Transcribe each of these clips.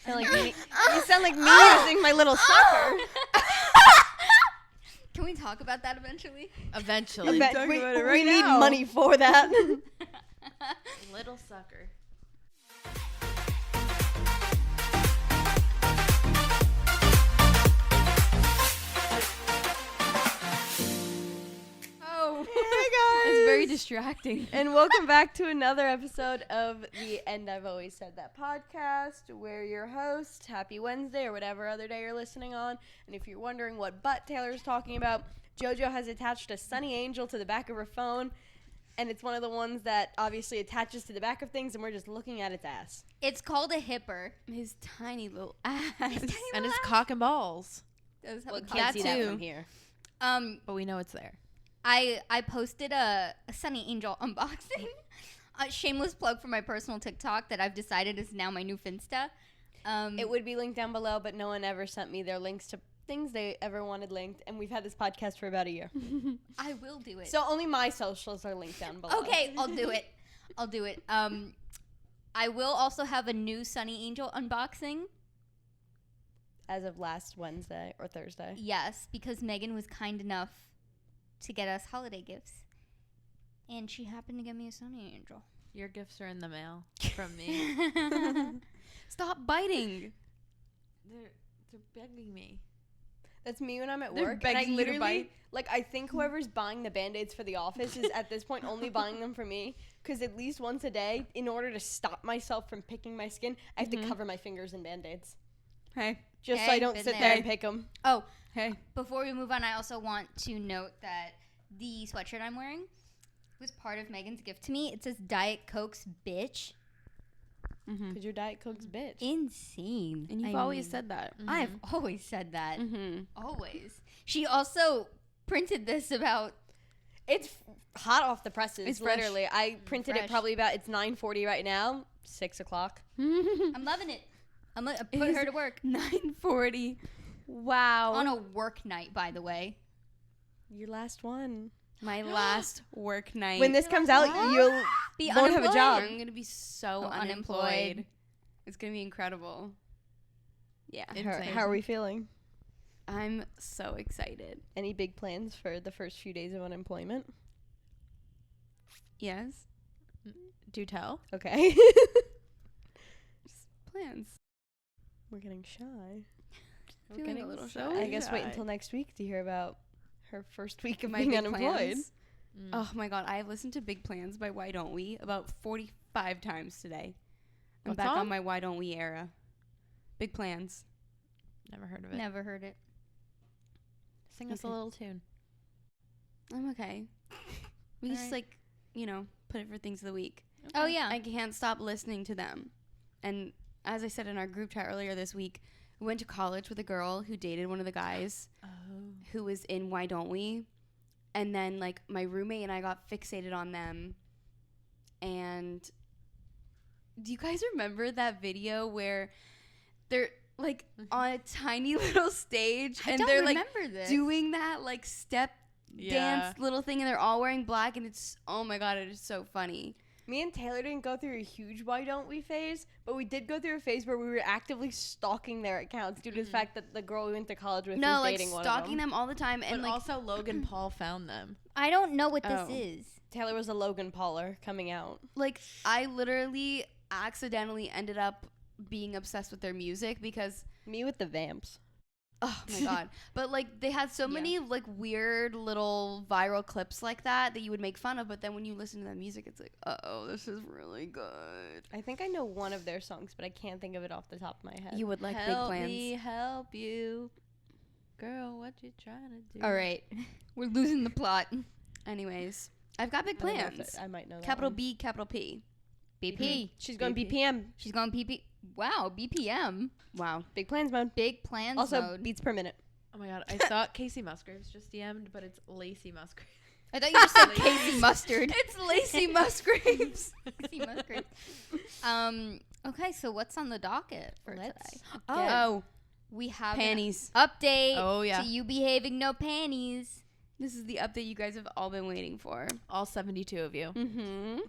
sound like me. You sound like me using my little sucker. Can we talk about that eventually? Eventually. We need money for that. Little sucker. It's very distracting. And welcome back to another episode of the And I've Always Said That podcast. We're your host. Happy Wednesday or whatever other day you're listening on. And if you're wondering what butt Taylor's talking about, JoJo has attached a Sunny Angel to the back of her phone. And it's one of the ones that obviously attaches to the back of things, and we're just looking at its ass. It's called a hipper. His tiny little ass. And his cock and balls. Well, can't see that from here. But we know it's there. I posted a Sunny Angel unboxing. A shameless plug for my personal TikTok that I've decided is now my new Finsta. It would be linked down below, but no one ever sent me their links to things they ever wanted linked, and we've had this podcast for about a year. I will do it. So only my socials are linked down below. Okay, I'll do it. I will also have a new Sunny Angel unboxing. As of last Wednesday or Thursday. Yes, because Meghan was kind enough to get us holiday gifts. And she happened to get me a Sunny Angel. Your gifts are in the mail from me. Stop biting. They're begging me. That's me when I'm at They're work. And I begging you to literally, I think whoever's buying the Band-Aids for the office is at this point only buying them for me. Because at least once a day, in order to stop myself from picking my skin, I have to cover my fingers in Band-Aids. Hey. Just so I don't sit there and pick them. Oh, Hey. before we move on, I also want to note that the sweatshirt I'm wearing was part of Megan's gift to me. It says Diet Coke's bitch. Because your Diet Coke's bitch. Insane. And you've always said that. I've always said that. Mm-hmm. Always. She also printed this about... It's hot off the presses, It's fresh. literally. I printed it probably about, it's 9:40 right now, 6 o'clock. I'm loving it. I'm put her to work. 9:40. Wow. On a work night, by the way. Your last one. My last work night. When this comes out, you'll Be won't have a job. I'm going to be so unemployed. unemployed. It's going to be incredible. Yeah. How are we feeling? I'm so excited. Any big plans for the first few days of unemployment? Yes. Do tell. Okay. Just plans. We're getting shy. Feeling a little so shy. I guess wait until next week to hear about her first week of My being big unemployed. plans. Oh my god, I have listened to Big Plans by Why Don't We about 45 times today. I'm What back song? on my Why Don't We era. Big Plans. Never heard of it. Never heard it. Sing us a Okay. little tune. I'm okay. We just Alright. put it for things of the week. Oh, yeah. I can't stop listening to them. And as I said in our group chat earlier this week, we went to college with a girl who dated one of the guys who was in Why Don't We? And then, my roommate and I got fixated on them. And do you guys remember that video where they're, on a tiny little stage? I and don't they're, remember this. doing that, step dance little thing, and they're all wearing black, and it's, oh my god, it is so funny. Me and Taylor didn't go through a huge Why Don't We phase, but we did go through a phase where we were actively stalking their accounts due to the fact that the girl we went to college with was dating one of them. stalking them all the time, and But also Logan Paul found them. I don't know what Oh. this is. Taylor was a Logan Pauler coming out. I literally accidentally ended up being obsessed with their music because Me with the Vamps. oh my god, but they had so many weird little viral clips like that you would make fun of, but then when you listen to that music, it's oh, this is really good. I think I know one of their songs, but I can't think of it off the top of my head. You would like Big Help Plans. me help you. Girl, what you trying to do? All right. We're losing the plot. Anyways, I've got big I don't know if plans. I might know that Capital one. B, capital P. BP. She's going BP. BPM. She's going PP. Wow, BPM. Wow. Big plans mode. Big plans Also, mode. beats per minute. Oh my god, I thought Casey Musgraves just DM'd, but it's Lacey Musgraves. I thought you just said Casey Mustard. It's Lacey Musgraves. Casey Musgrave. Okay, so what's on the docket for today? Oh, We have panties. an update Oh, yeah. to you behaving no panties. This is the update you guys have all been waiting for. All 72 of you. Mm-hmm.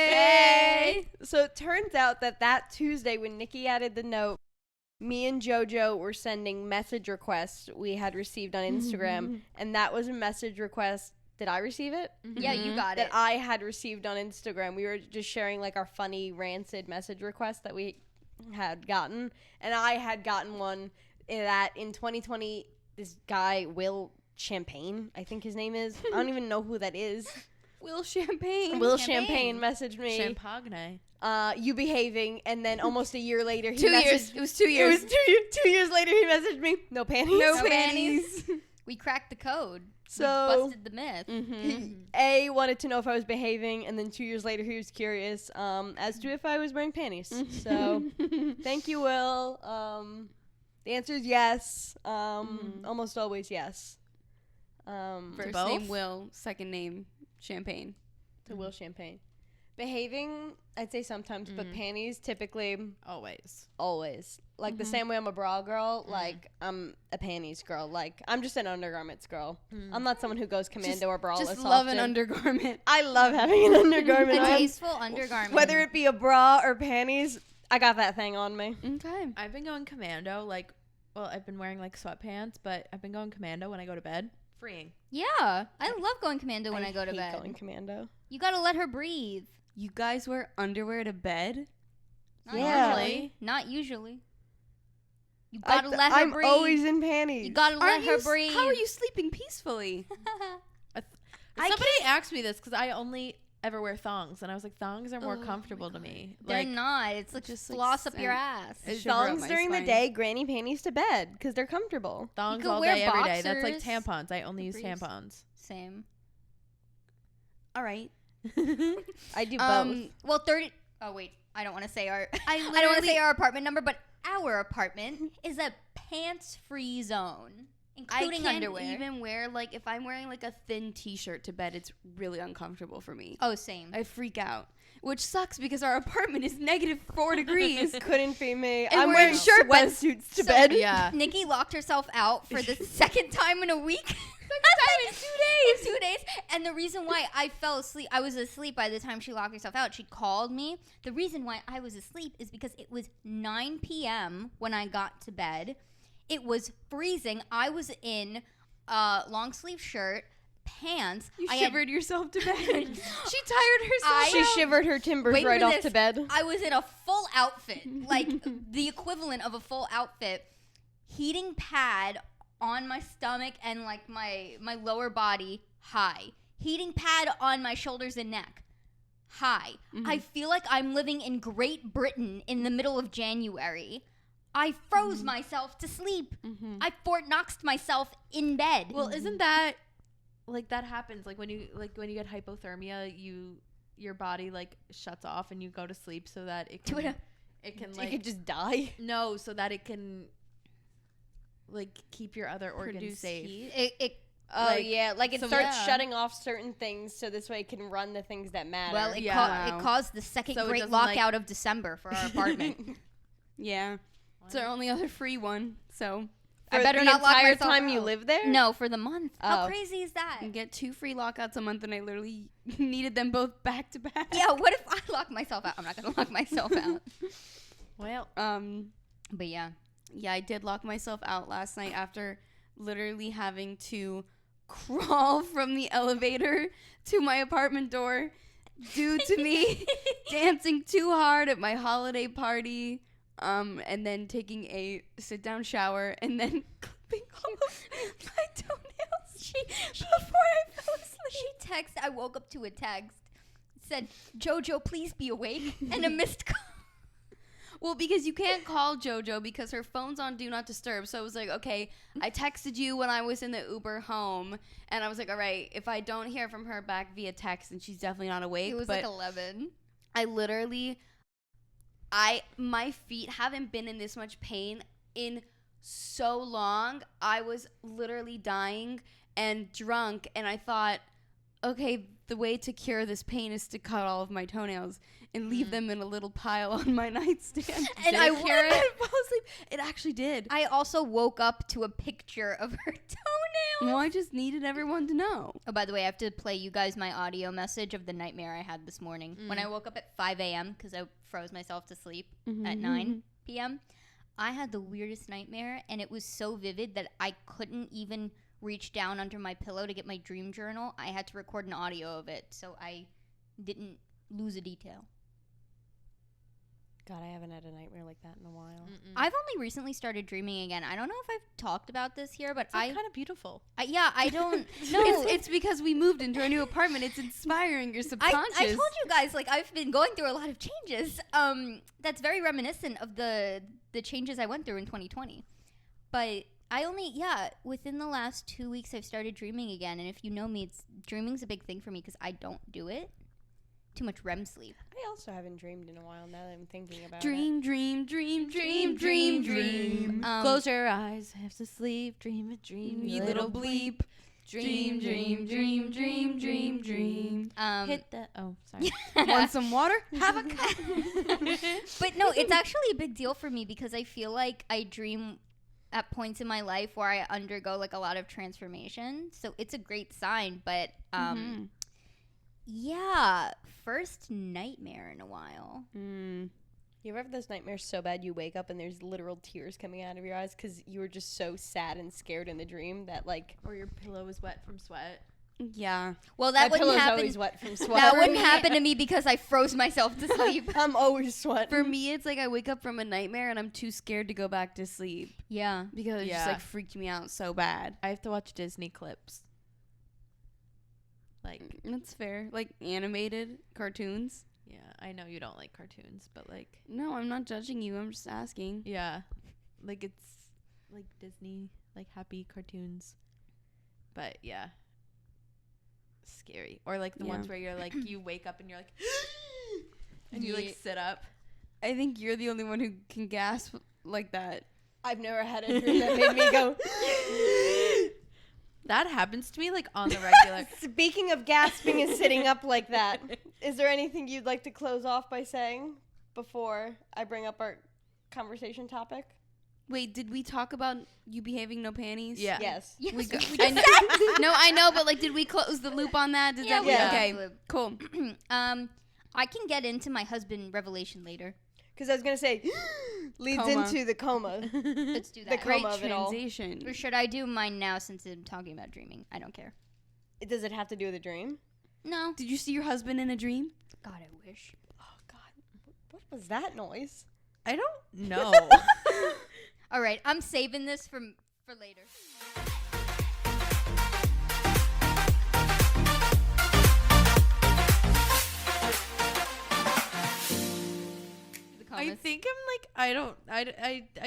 Hey! So So it turns out that Tuesday when Nikki added the note, me and JoJo were sending message requests we had received on Instagram, and that was a message request. Did I receive it? Yeah, you got That it. I had received on Instagram. We were just sharing like our funny rancid message requests that we had gotten, and I had gotten one that in 2020 this guy Will Champagne, I think his name is. I don't even know who that is. Will Champagne. Will Champagne messaged me. Champagne. You behaving, and then almost a year later he 2 messaged. years. It was 2 years. It was 2 years later he messaged me. No panties. No No panties. We cracked the code. So We busted the myth. he A, wanted to know if I was behaving, and then 2 years later he was curious as to if I was wearing panties. So thank you, Will. The answer is yes. Almost always yes. First both? name Will, second name Champagne. To Will Champagne. Behaving, I'd say sometimes, but panties typically Always. always. Like the same way I'm a bra girl, like I'm a panties girl. Like I'm just an undergarments girl. I'm not someone who goes commando or braless. Just love an often. undergarment. I love having an undergarment. A on. tasteful undergarment. Whether it be a bra or panties, I got that thing on me. Okay. I've been going commando, I've been wearing like sweatpants, but I've been going commando when I go to bed. Freeing. Yeah, I love going commando when I go to hate bed. going commando. You gotta let her breathe. You guys wear underwear to bed? Not Yeah. usually. Not usually. You gotta let her I'm breathe. always in panties. You gotta let Aren't her you breathe. How are you sleeping peacefully? Somebody asked me this because I only ever wear thongs, and I was like, thongs are more comfortable to me. They're Like, not. It's like just, like, floss up your sent- ass. It's shiver up Thongs my during the spine. day, granny panties to bed because they're comfortable. thongs could all wear day, every day. That's like boxers. tampons. I only use Briefs. tampons. Same. All right. I do both. Well, 30. Oh wait, I don't want to say our. I I don't want to literally- say our apartment number, but our apartment is a pants-free zone, including I can't underwear. even wear, like, if I'm wearing, like, a thin t-shirt to bed, it's really uncomfortable for me. Oh, same. I freak out. Which sucks because our apartment is -4 degrees. Couldn't be me. And I'm we're wearing in Sherpas. sweatsuits to So- bed. Yeah. Nikki locked herself out for the second time in a week. time in 2 days. In 2 days. And the reason why I fell asleep, I was asleep by the time she locked herself out. She called me. The reason why I was asleep is because it was 9 p.m. when I got to bed. It was freezing. I was in a long sleeve shirt, pants. You I had- shivered yourself to bed. She tired herself She out. shivered her timbers Wait right for off this. to bed. I was in a full outfit, like the equivalent of a full outfit, heating pad on my stomach and like my lower body, high. Heating pad on my shoulders and neck, high. I feel like I'm living in Great Britain in the middle of January. I froze myself to sleep. I Fort Knoxed myself in bed. Well, isn't that like that happens? Like when you get hypothermia, your body like shuts off and you go to sleep so that it can You like could just die. no, so that it can like keep your other organs Produce safe. heat. it Oh Like, yeah, like it so starts yeah. shutting off certain things so this way it can run the things that matter. well, it, Yeah. it caused the second So it great doesn't, lockout like- of December for our apartment. Yeah. It's our only other free one, so I For better the not lock entire myself time you out. live there. No, for the month. How Oh. crazy is that? I get 2 free lockouts a month, and I literally needed them both back to back. Yeah, what if I lock myself out? I'm not gonna lock myself out. Well, But yeah. Yeah, I did lock myself out last night after literally having to crawl from the elevator to my apartment door due to me dancing too hard at my holiday party, and then taking a sit-down shower and then clipping all of my toenails before I fell asleep. I woke up to a text. It said, JoJo, please be awake. And a missed call. Well, because you can't call JoJo because her phone's on Do Not Disturb. So I was like, okay, I texted you when I was in the Uber home. And I was like, all right, if I don't hear from her back via text, and she's definitely not awake. It was but like 11. I literally, my feet haven't been in this much pain in so long. I was literally dying and drunk. And I thought, okay, the way to cure this pain is to cut all of my toenails and leave them in a little pile on my nightstand. And I fall asleep. It actually did. I also woke up to a picture of her Well, I just needed everyone to know. Oh, by the way, I have to play you guys my audio message of the nightmare I had this morning. When I woke up at 5 a.m. because I froze myself to sleep at 9 p.m., I had the weirdest nightmare, and it was so vivid that I couldn't even reach down under my pillow to get my dream journal. I had to record an audio of it, so I didn't lose a detail. God, I haven't had a nightmare like that in a while. I've only recently started dreaming again. I don't know if I've talked about this here, but It's like kind of beautiful. I don't know. It's because we moved into a new apartment. It's inspiring your subconscious. I told you guys, like, I've been going through a lot of changes. That's very reminiscent of the changes I went through in 2020. But within the last 2 weeks, I've started dreaming again. And if you know me, dreaming's a big thing for me because I don't do it. Too much REM sleep. I also haven't dreamed in a while now that I'm thinking about dream, it. dream, dream, dream, dream, dream. Close your eyes, have to sleep, dream a dream, you little bleep. Dream, dream, dream, dream, dream, dream. Hit the, oh, sorry. Want some water? Have a cup. But no, it's actually a big deal for me because I feel like I dream at points in my life where I undergo like a lot of transformation. So it's a great sign, but yeah, first nightmare in a while. You ever have those nightmares so bad you wake up and there's literal tears coming out of your eyes because you were just so sad and scared in the dream that like... Or your pillow is wet from sweat. Yeah. Well, that My wouldn't pillow's happen. always wet from sweat. That wouldn't happen to me because I froze myself to sleep. I'm always sweating. For me, it's like I wake up from a nightmare and I'm too scared to go back to sleep Yeah. because it just like freaked me out so bad. I have to watch Disney clips. Like, That's fair. Like animated cartoons. yeah, I know you don't like cartoons, but like, No, I'm not judging you. I'm just asking. yeah, like it's like Disney, like happy cartoons. But yeah, scary. Or like the ones where you're like, you wake up and you're like, and you like sit up. I think you're the only one who can gasp like that. I've never had a dream that made me go... That happens to me like on the regular. Speaking of gasping and sitting up like that, is there anything you'd like to close off by saying before I bring up our conversation topic? Wait, did we talk about you behaving no panties? Yeah. Yes. Yes, We go- we I just know, no, I know, but like, did we close the loop on that? Did Yeah, that? we Yeah. Okay, did. cool. I can get into my husband revelation later. Because I was going to say, leads Coma. into the coma. Let's do The that. coma Great of it all. transition. Or should I do mine now since I'm talking about dreaming? I don't care. Does it have to do with a dream? No. Did you see your husband in a dream? God, I wish. Oh, God. What was that noise? I don't know. All right, I'm saving this for later. I think I'm like, I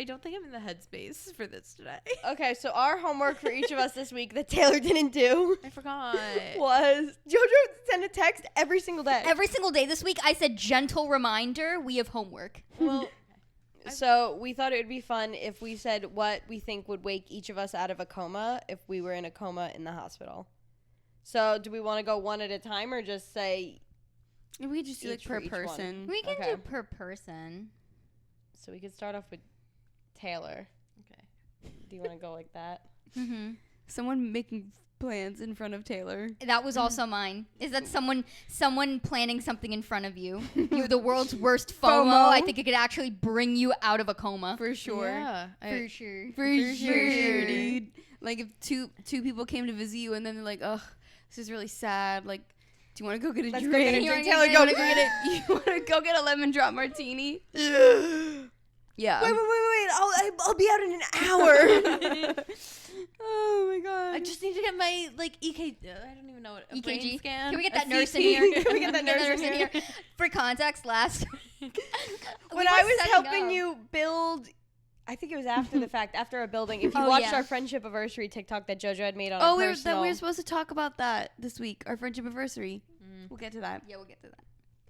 don't think I'm in the headspace for this today. Okay, so our homework for each of us this week that Taylor didn't do I forgot. was JoJo sent a text every single day. Every single day this week, I said, gentle reminder, we have homework. Well, So we thought it would be fun if we said what we think would wake each of us out of a coma if we were in a coma in the hospital. So do we want to go one at a time or just say... We just do like Each per for each one. person. We can Okay. do per person. So we could start off with Taylor. okay. Do you want to go like that? Mm-hmm. Someone making plans in front of Taylor. That was also mine. Is that someone planning something in front of you? You're the world's worst FOMO. FOMO. I think it could actually bring you out of a coma. For sure. Yeah. For sure. For sure, dude. Like if two people came to visit you and then they're like, ugh, this is really sad. Like, do you want to go get a Let's go drink? get a You drink. wanna Taylor, go go. get it. You want to go get a lemon drop martini? Yeah. Wait. I'll be out in an hour. Oh my god. I just need to get my like EK. I don't even know what a brain EKG. scan. Can we get a that nurse in CT. here? Can we get that nurse in here? For context, last When we I were was setting helping up. you build... I think it was after the fact, after a building. If you Oh, watched yeah. our friendship anniversary TikTok that JoJo had made on Oh, a we personal... were supposed to talk about that this week, our friendship anniversary. Mm. We'll get to that. Yeah, we'll get to that.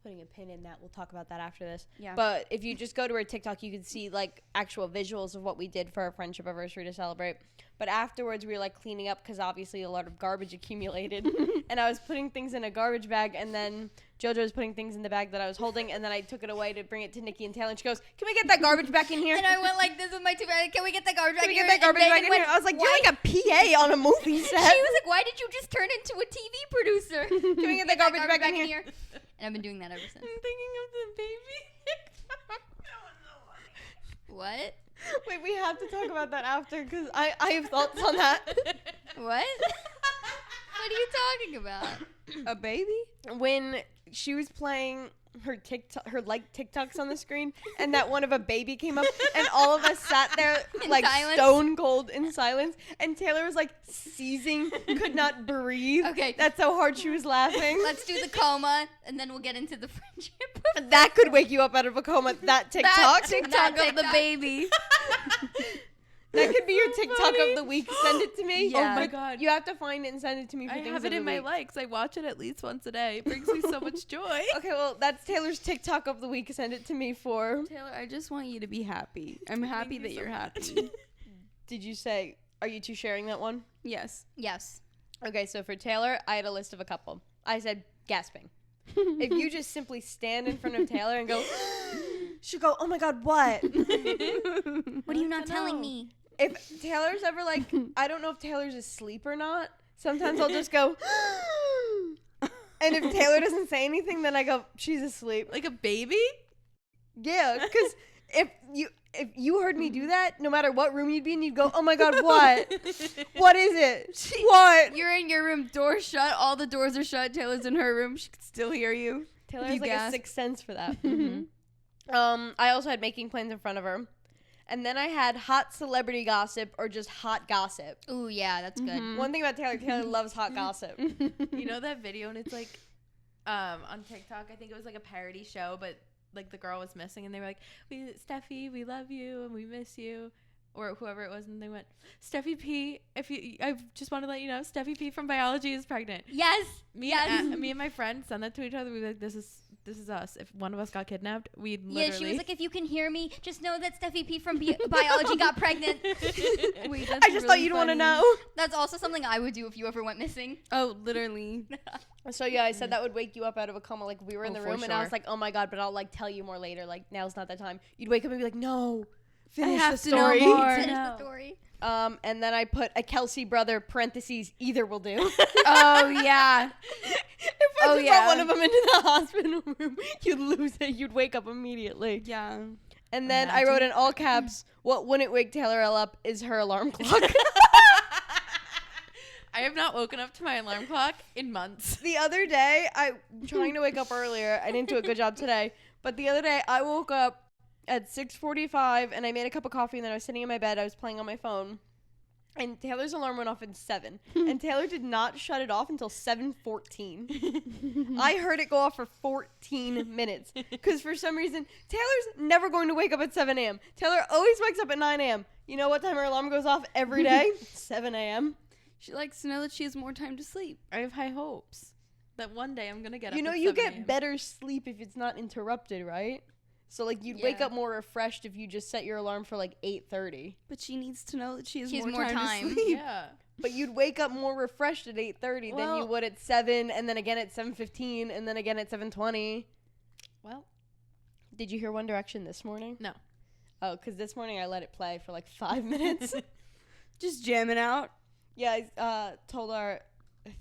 putting a pin in that. We'll talk about that after this. Yeah. But if you just go to her TikTok, you can see like actual visuals of what we did for our friendship anniversary to celebrate. But afterwards, we were like cleaning up because obviously a lot of garbage accumulated. And I was putting things in a garbage bag, and then JoJo was putting things in the bag that I was holding, and then I took it away to bring it to Nikki and Taylor, and she goes, "Can we get that garbage back in here?" And I went like this with my two bags. Can we get that garbage back Can we here? get that garbage And back in Megan here? I was like, went, "You're like a PA on a movie set." She was like, "Why did you just turn into a TV producer? Can we get that garbage back in here? And I've been doing that ever since. I'm thinking of the baby. What? Wait, we have to talk about that after because I have thoughts on that. What? What are you talking about? A baby? When she was playing her TikToks on the screen, and that one of a baby came up, and all of us sat there In like silence? stone cold in silence, and Taylor was like seizing, could not breathe. Okay. That's how hard she was laughing. Let's do the coma, and then we'll get into the friendship. That could wake you up out of a coma. That TikTok. TikTok of the TikTok. baby. That could be your TikTok of the week. Send it to me. Yeah. Oh my God. You have to find it and send it to me for I things have of it in the my week. likes. I watch it at least once a day. It brings me so much joy. Okay, well, that's Taylor's TikTok of the week. Send it to me for. Taylor, I just want you to be happy. I'm happy you that so you're much. happy. Did you say, are you two sharing that one? Yes. Yes. Okay, so for Taylor, I had a list of a couple. I said gasping. If you just simply stand in front of Taylor and go, she'll go, "Oh my God, what?" What are you not telling me? If Taylor's ever like, I don't know if Taylor's asleep or not. Sometimes I'll just go, and if Taylor doesn't say anything, then I go, "She's asleep." Like a baby? Yeah, because if you heard me do that, no matter what room you'd be in, you'd go, "Oh my God, what? What is it? What?" You're in your room, door shut, all the doors are shut. Taylor's in her room. She can still hear you. Taylor You has like gasp. a sixth sense for that. I also had making plans in front of her. And then I had hot celebrity gossip or just hot gossip. Ooh, yeah, that's good. One thing about Taylor loves hot gossip. You know that video, and it's like on TikTok, I think it was like a parody show, but like the girl was missing, and they were like, Steffi, we love you and we miss you, or whoever it was, and they went, Steffi P, I just want to let you know, Steffi P from biology is pregnant. Yes. Me and my friend send that to each other. We were like, this is us. If one of us got kidnapped, we'd literally. Yeah, she was like, if you can hear me, just know that Steffi P from biology got pregnant. Wait, I just thought you'd want to know. That's also something I would do if you ever went missing. Oh, literally. So yeah, I said that would wake you up out of a coma. Like we were in Oh, the for room, and I was sure. like, "Oh my God," but I'll like tell you more later. Like now's not the time. You'd wake up and be like, "No, finish have the to know story." more. Finish know. the story. And then I put a Kelsey brother parentheses either will do. Oh, yeah. If I Oh, just yeah. brought one of them into the hospital room, you'd lose it. You'd wake up immediately. Yeah. And then I wrote in all caps, "What wouldn't wake Taylor up is her alarm clock." I have not woken up to my alarm clock in months. The other day, I'm trying to wake up earlier. I didn't do a good job today. But the other day, I woke up at 6:45, and I made a cup of coffee, and then I was sitting in my bed. I was playing on my phone. And Taylor's alarm went off at 7. And Taylor did not shut it off until 7:14. I heard it go off for 14 minutes. Because for some reason, Taylor's never going to wake up at 7 a.m. Taylor always wakes up at 9 a.m. You know what time her alarm goes off every day? 7 a.m. She likes to know that she has more time to sleep. I have high hopes that one day I'm gonna get up. You know, at you 7 get a.m. better sleep if it's not interrupted, right? So, like, you'd wake Yeah. up more refreshed if you just set your alarm for, like, 8:30. But she needs to know that she has She has more, more time, time. to sleep. Yeah. But you'd wake up more refreshed at 8:30 than you Well- would at 7, and then again at 7:15, and then again at 7:20. Well, Did you hear One Direction this morning? no. Oh, because this morning I let it play for, like, 5 minutes. Just jamming out. Yeah, I told our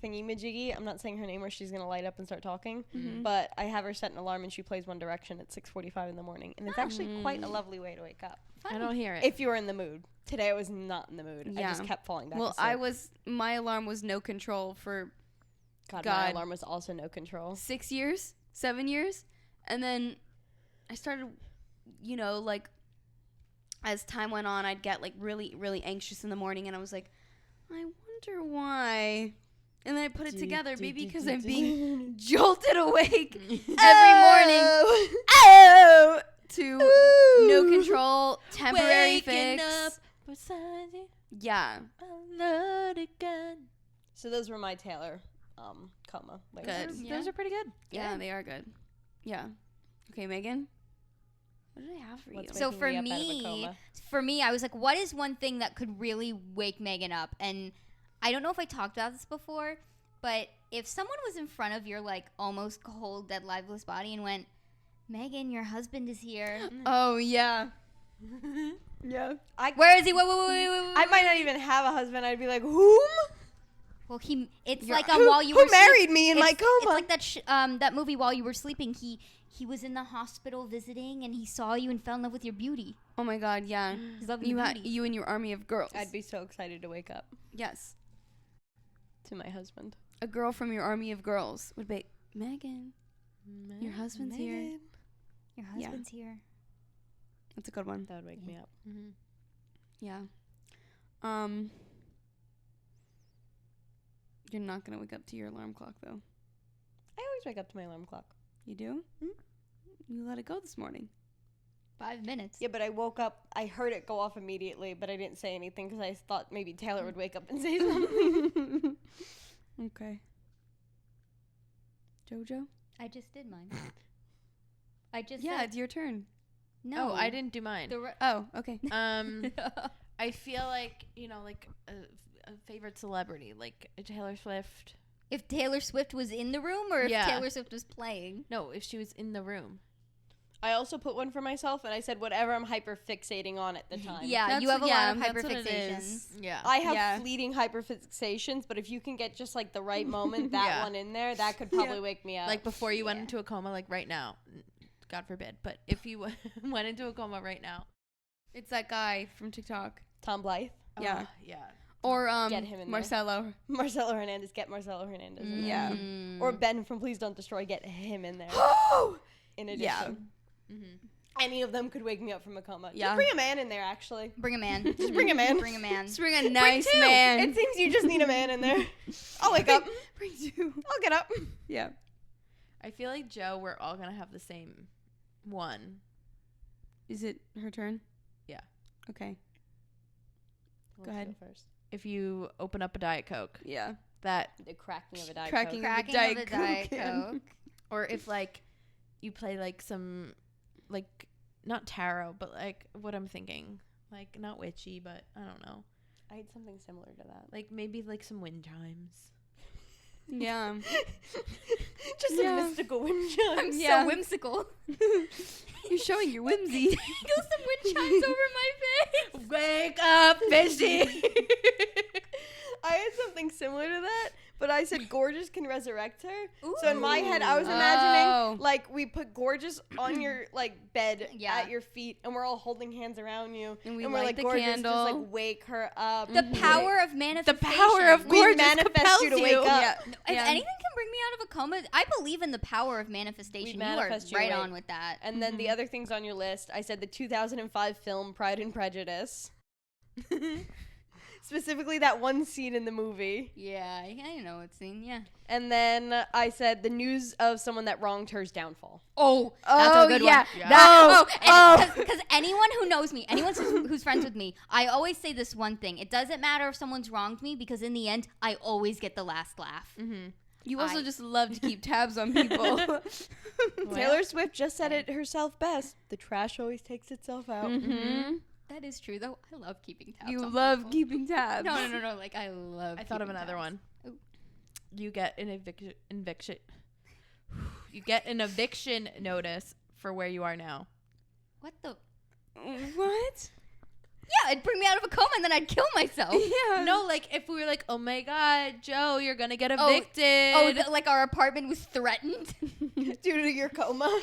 thingy-majiggy, I'm not saying her name or she's going to light up and start talking, but I have her set an alarm and she plays One Direction at 6:45 in the morning. And it's actually quite a lovely way to wake up. I don't hear it. If you were in the mood. Today I was not in the mood. I Yeah. just kept falling back Well, asleep. my alarm was no control for God, my God. alarm was also no control. 6 years, 7 years. And then I started, you know, like, as time went on, I'd get, like, really, really anxious in the morning. And I was like, I wonder why. And then I put it together, maybe because I'm being jolted awake every morning. Oh! To no control, temporary Waking fix. up beside you, Yeah. alone again. So those were my Taylor coma. Like, Good. Those Yeah. are pretty good. Yeah, they are good. Yeah. Okay, Megan. What did I have for What's you? So waking for me up out of a me, coma? I was like, what is one thing that could really wake Megan up? And I don't know if I talked about this before, but if someone was in front of your like almost cold, dead, lifeless body and went, Megan, your husband is here. Oh, yeah. Yeah. Where is he? Wait. I might not even have a husband. I'd be like, whom? Well, it's You're- like while you were Who married me in my It's coma? like that movie While You Were Sleeping. He was in the hospital visiting, and he saw you and fell in love with your beauty. Oh, my God, yeah. He's loving You, your beauty. you and your army of girls. I'd be so excited to wake up Yes. to my husband. A girl from your army of girls would be, Megan, your husband's here. Your Yeah. husband's here. That's a good one. That would wake me up. Mm-hmm. Yeah. You're not going to wake up to your alarm clock, though. I always wake up to my alarm clock. You do? You let it go this morning. 5 minutes. Yeah, but I woke up. I heard it go off immediately, but I didn't say anything because I thought maybe Taylor would wake up and say something. Okay. JoJo? I just did mine. I just Yeah, said, it's your turn. no. Oh, I didn't do mine. Oh, okay. I feel like, like a favorite celebrity, like Taylor Swift. If Taylor Swift was in the room, or if Yeah. Taylor Swift was playing. No, if she was in the room. I also put one for myself, and I said whatever I'm hyper fixating on at the time. Yeah, you have a lot of that's what it hyperfixations. is. Yeah. I have Yeah. fleeting hyperfixations, but if you can get just like the right moment, that Yeah. one in there, that could probably wake me up. Like before you went Yeah. into a coma, like right now. God forbid. But if you went into a coma right now. It's that guy from TikTok. Tom Blythe, Yeah. Yeah. Or Get him in there. Marcelo. Marcelo Hernandez, get Marcelo Hernandez in there. Yeah. Mm. Or Ben from Please Don't Destroy, get him in there. In addition. Yeah. Mm-hmm. Any of them could wake me up from a coma. Yeah. Just bring a man in there, actually. Bring a man. Just bring a man. Bring a man. Just bring a nice Two. man. It seems you just need a man in there. I'll wake up. Bring two. I'll get up. Yeah. I feel like Joe, we're all gonna have the same one. Is it her turn? Yeah. Okay. Let's ahead. first. If you open up a Diet Coke, Yeah. that, The cracking of a Diet Cracking Coke. Cracking Diet of a Diet Coke. Coke. or if like you play like some, like not tarot, but like what I'm thinking, like not witchy, but I don't know, I had something similar to that. like maybe like some wind chimes. Yeah. Just Yeah. some mystical wind I'm chimes. Yeah. so whimsical. You're showing your whimsy. Go some wind chimes over my face. Wake up, fishy. I had something similar to that, but I said Gorgeous can resurrect her. Ooh. So in my head, I was Oh. imagining like we put Gorgeous on your like bed Yeah. at your feet, and we're all holding hands around you, And we we're light like the Gorgeous, candle. just like wake her up. The power of manifestation. power of we Gorgeous manifest you to compels wake you. up. Yeah. If Yeah. anything can bring me out of a coma, I believe in the power of manifestation. You are manifest you right awake. on with that. And then the other things on your list, I said the 2005 film Pride and Prejudice. Specifically that one scene in the movie. Yeah, I know what scene. Yeah. And then I said the news of someone that wronged her's downfall. Oh, That's that's a a good yeah. one. Yeah. That, because anyone who knows me, anyone who's friends with me, I always say this one thing. It doesn't matter if someone's wronged me because in the end, I always get the last laugh. Mm-hmm. You also I- just love to keep tabs on people. Taylor Swift just said it herself best. The trash always takes itself out. Mm-hmm. That is true, though. I love keeping tabs. You on love people. keeping tabs. No. Like I love. I thought of keeping another tabs. one. Ooh. You get an eviction. You get an eviction notice for where you are now. What the? What? Yeah, it'd bring me out of a coma and then I'd kill myself. Yeah. No, like if we were like, oh my God, Joe, you're gonna get Oh, evicted. Like our apartment was threatened Due to your coma.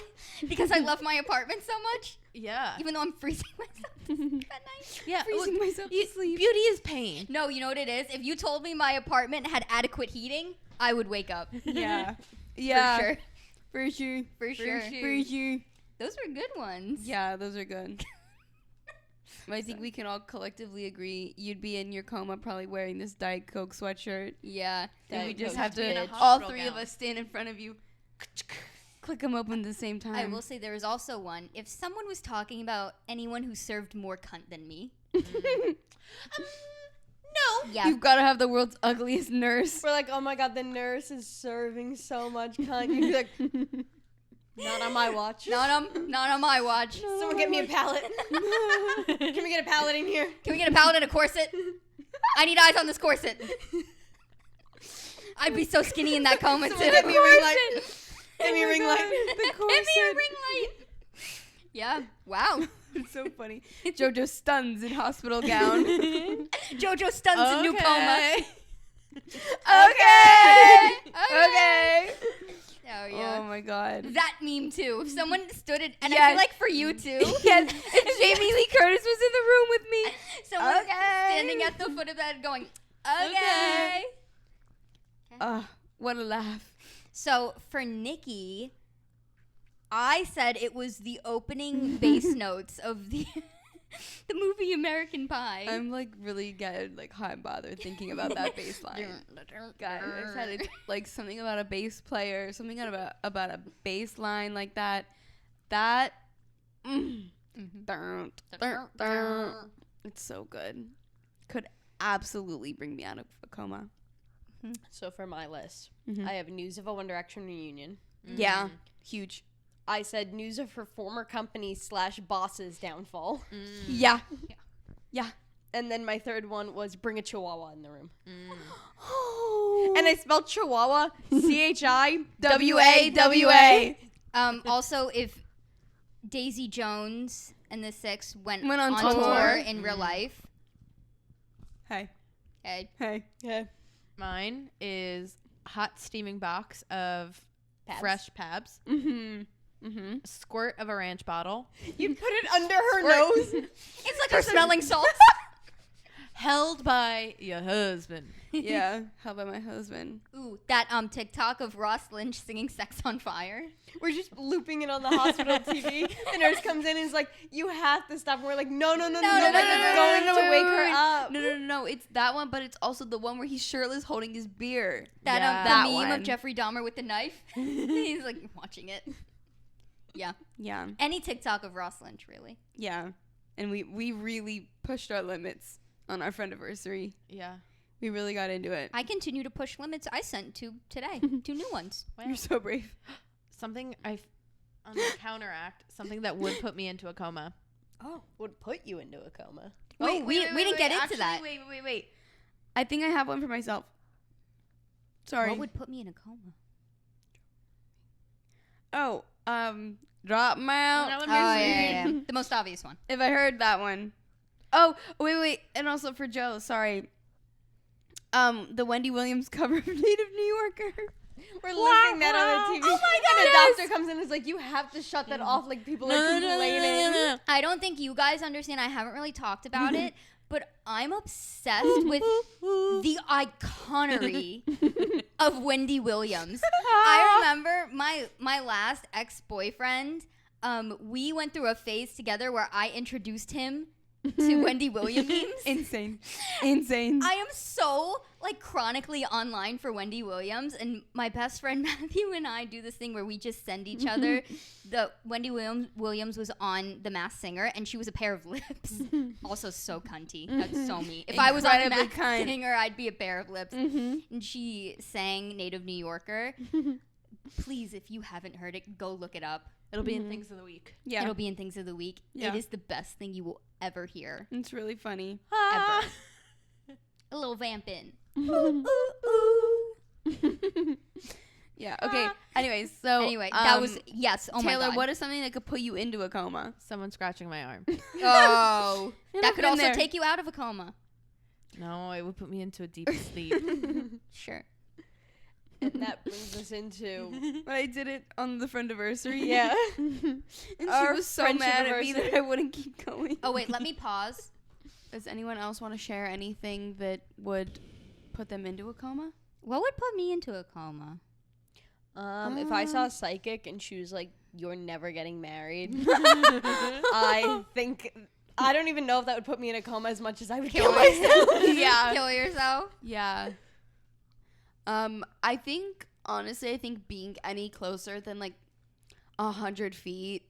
because I love my apartment so much, yeah. even though I'm freezing myself at night. Yeah. Freezing myself to sleep. Beauty is pain. No, you know what it is? If you told me my apartment had adequate heating, I would wake up. Yeah. Yeah. For sure. For sure. For sure. For sure. Those were good ones. Yeah, those are good. I think we can all collectively agree you'd be in your coma probably wearing this Diet Coke sweatshirt. Yeah. And we Diet just Coke have be in to, a all hospital three of gown. us stand in front of you, click them open at the same time. I will say there is also one. If someone was talking about anyone who served more cunt than me, No. yeah. You've got to have the world's ugliest nurse. We're like, oh my God, the nurse is serving so much cunt. You'd be like, Not on my watch. Not on my watch. Someone get me a pallet. Can we get a pallet in here? Can we get a pallet and a corset? I need eyes on this corset. I'd be so skinny in that coma too. Give me a ring light. Give me a ring light. Give me a ring light. Yeah. Wow. It's so funny. JoJo stuns in hospital gown. JoJo stuns in new coma. Okay. Okay. Oh yeah. Oh my god. That meme too. If someone stood it, and I Yes. feel like for you too. Yes. If Jamie Lee Curtis was in the room with me. Someone Okay. standing at the foot of that going, okay. What a laugh. So for Nikki, I said it was the opening bass notes of the the movie American Pie. I'm like really getting like hot and bothered thinking about that bass line. Guys, I said it's like something about a bass player, something about a bass line like that. That it's so good. Could absolutely bring me out of a coma. So for my list, Mhm. I have news of a One Direction reunion. Yeah, huge. I said news of her former company / boss's downfall. Yeah. And then my third one was bring a chihuahua in the room. Oh. And I spelled chihuahua CHIWAWA. Also, if Daisy Jones and the Six went Went on on tour tour. in real life, Hey. okay, Hey. Yeah. Mine is hot steaming box of Pabs. fresh Pabs, squirt of a ranch bottle, You put it under her nose. it's like her smelling salts. held by your husband. Yeah. How about my husband? Ooh, that TikTok of Ross Lynch singing "Sex on Fire." We're just looping it on the hospital TV. The nurse comes in and is like, you have to stop. And we're like, no. Like, it's going to wake her up. No. It's that one, but it's also the one where he's shirtless holding his beer. That Yeah. the That meme one. of Jeffrey Dahmer with the knife. He's like watching it. Yeah. Yeah. Any TikTok of Ross Lynch, really. Yeah. And we really pushed our limits on our friendiversary. Yeah. We really got into it. I continue to push limits. I sent 2 today. 2 new ones. Wow. You're so brave. Something on the counteract, something that would put me into a coma. Oh, would put you into a coma. We didn't get into that. Wait. I think I have one for myself. Sorry. What would put me in a coma? Oh, drop 'em out. Oh, yeah. The most obvious one. If I heard that one. Oh, wait. And also for Joe, sorry. The Wendy Williams cover of Native New Yorker. We're looping that on the TV. Oh my God, And a yes. doctor comes in and is like, you have to shut that off. Like, people are complaining. I don't think you guys understand. I haven't really talked about it, but I'm obsessed with the iconery of Wendy Williams. I remember my last ex-boyfriend. We went through a phase together where I introduced him to Wendy Williams memes. Insane. I am so like chronically online for Wendy Williams, and my best friend Matthew and I do this thing where we just send each other. The Wendy Williams was on The Masked Singer, and she was a pair of lips. Also so cunty. That's so me. If I was on The Incredibly Masked kind. Singer, I'd be a pair of lips. And she sang Native New Yorker. Please, if you haven't heard it, go look it up. It'll be in Things of the Week. Yeah. It'll be in Things of the Week. Yeah. It is the best thing you will ever hear. It's really funny. Ever. A little vampin'. Yeah. Okay. Anyways, so Anyway, that was yes. Oh Taylor, my god. what is something that could put you into a coma? Someone scratching my arm. Oh, that I've could been also there. take you out of a coma. No, it would put me into a deep sleep. Sure. And that brings us into... But I did it on the friendiversary. Yeah. And she Our was so mad at me friendship-iversary. that I wouldn't keep going. Oh wait, let me pause. Does anyone else want to share anything that would put them into a coma? What would put me into a coma? If I saw a psychic and she was like, you're never getting married, I think... I don't even know if that would put me in a coma as much as I would kill myself. Yeah. Kill yourself. Yeah. I think, honestly, being any closer than, like, 100 feet,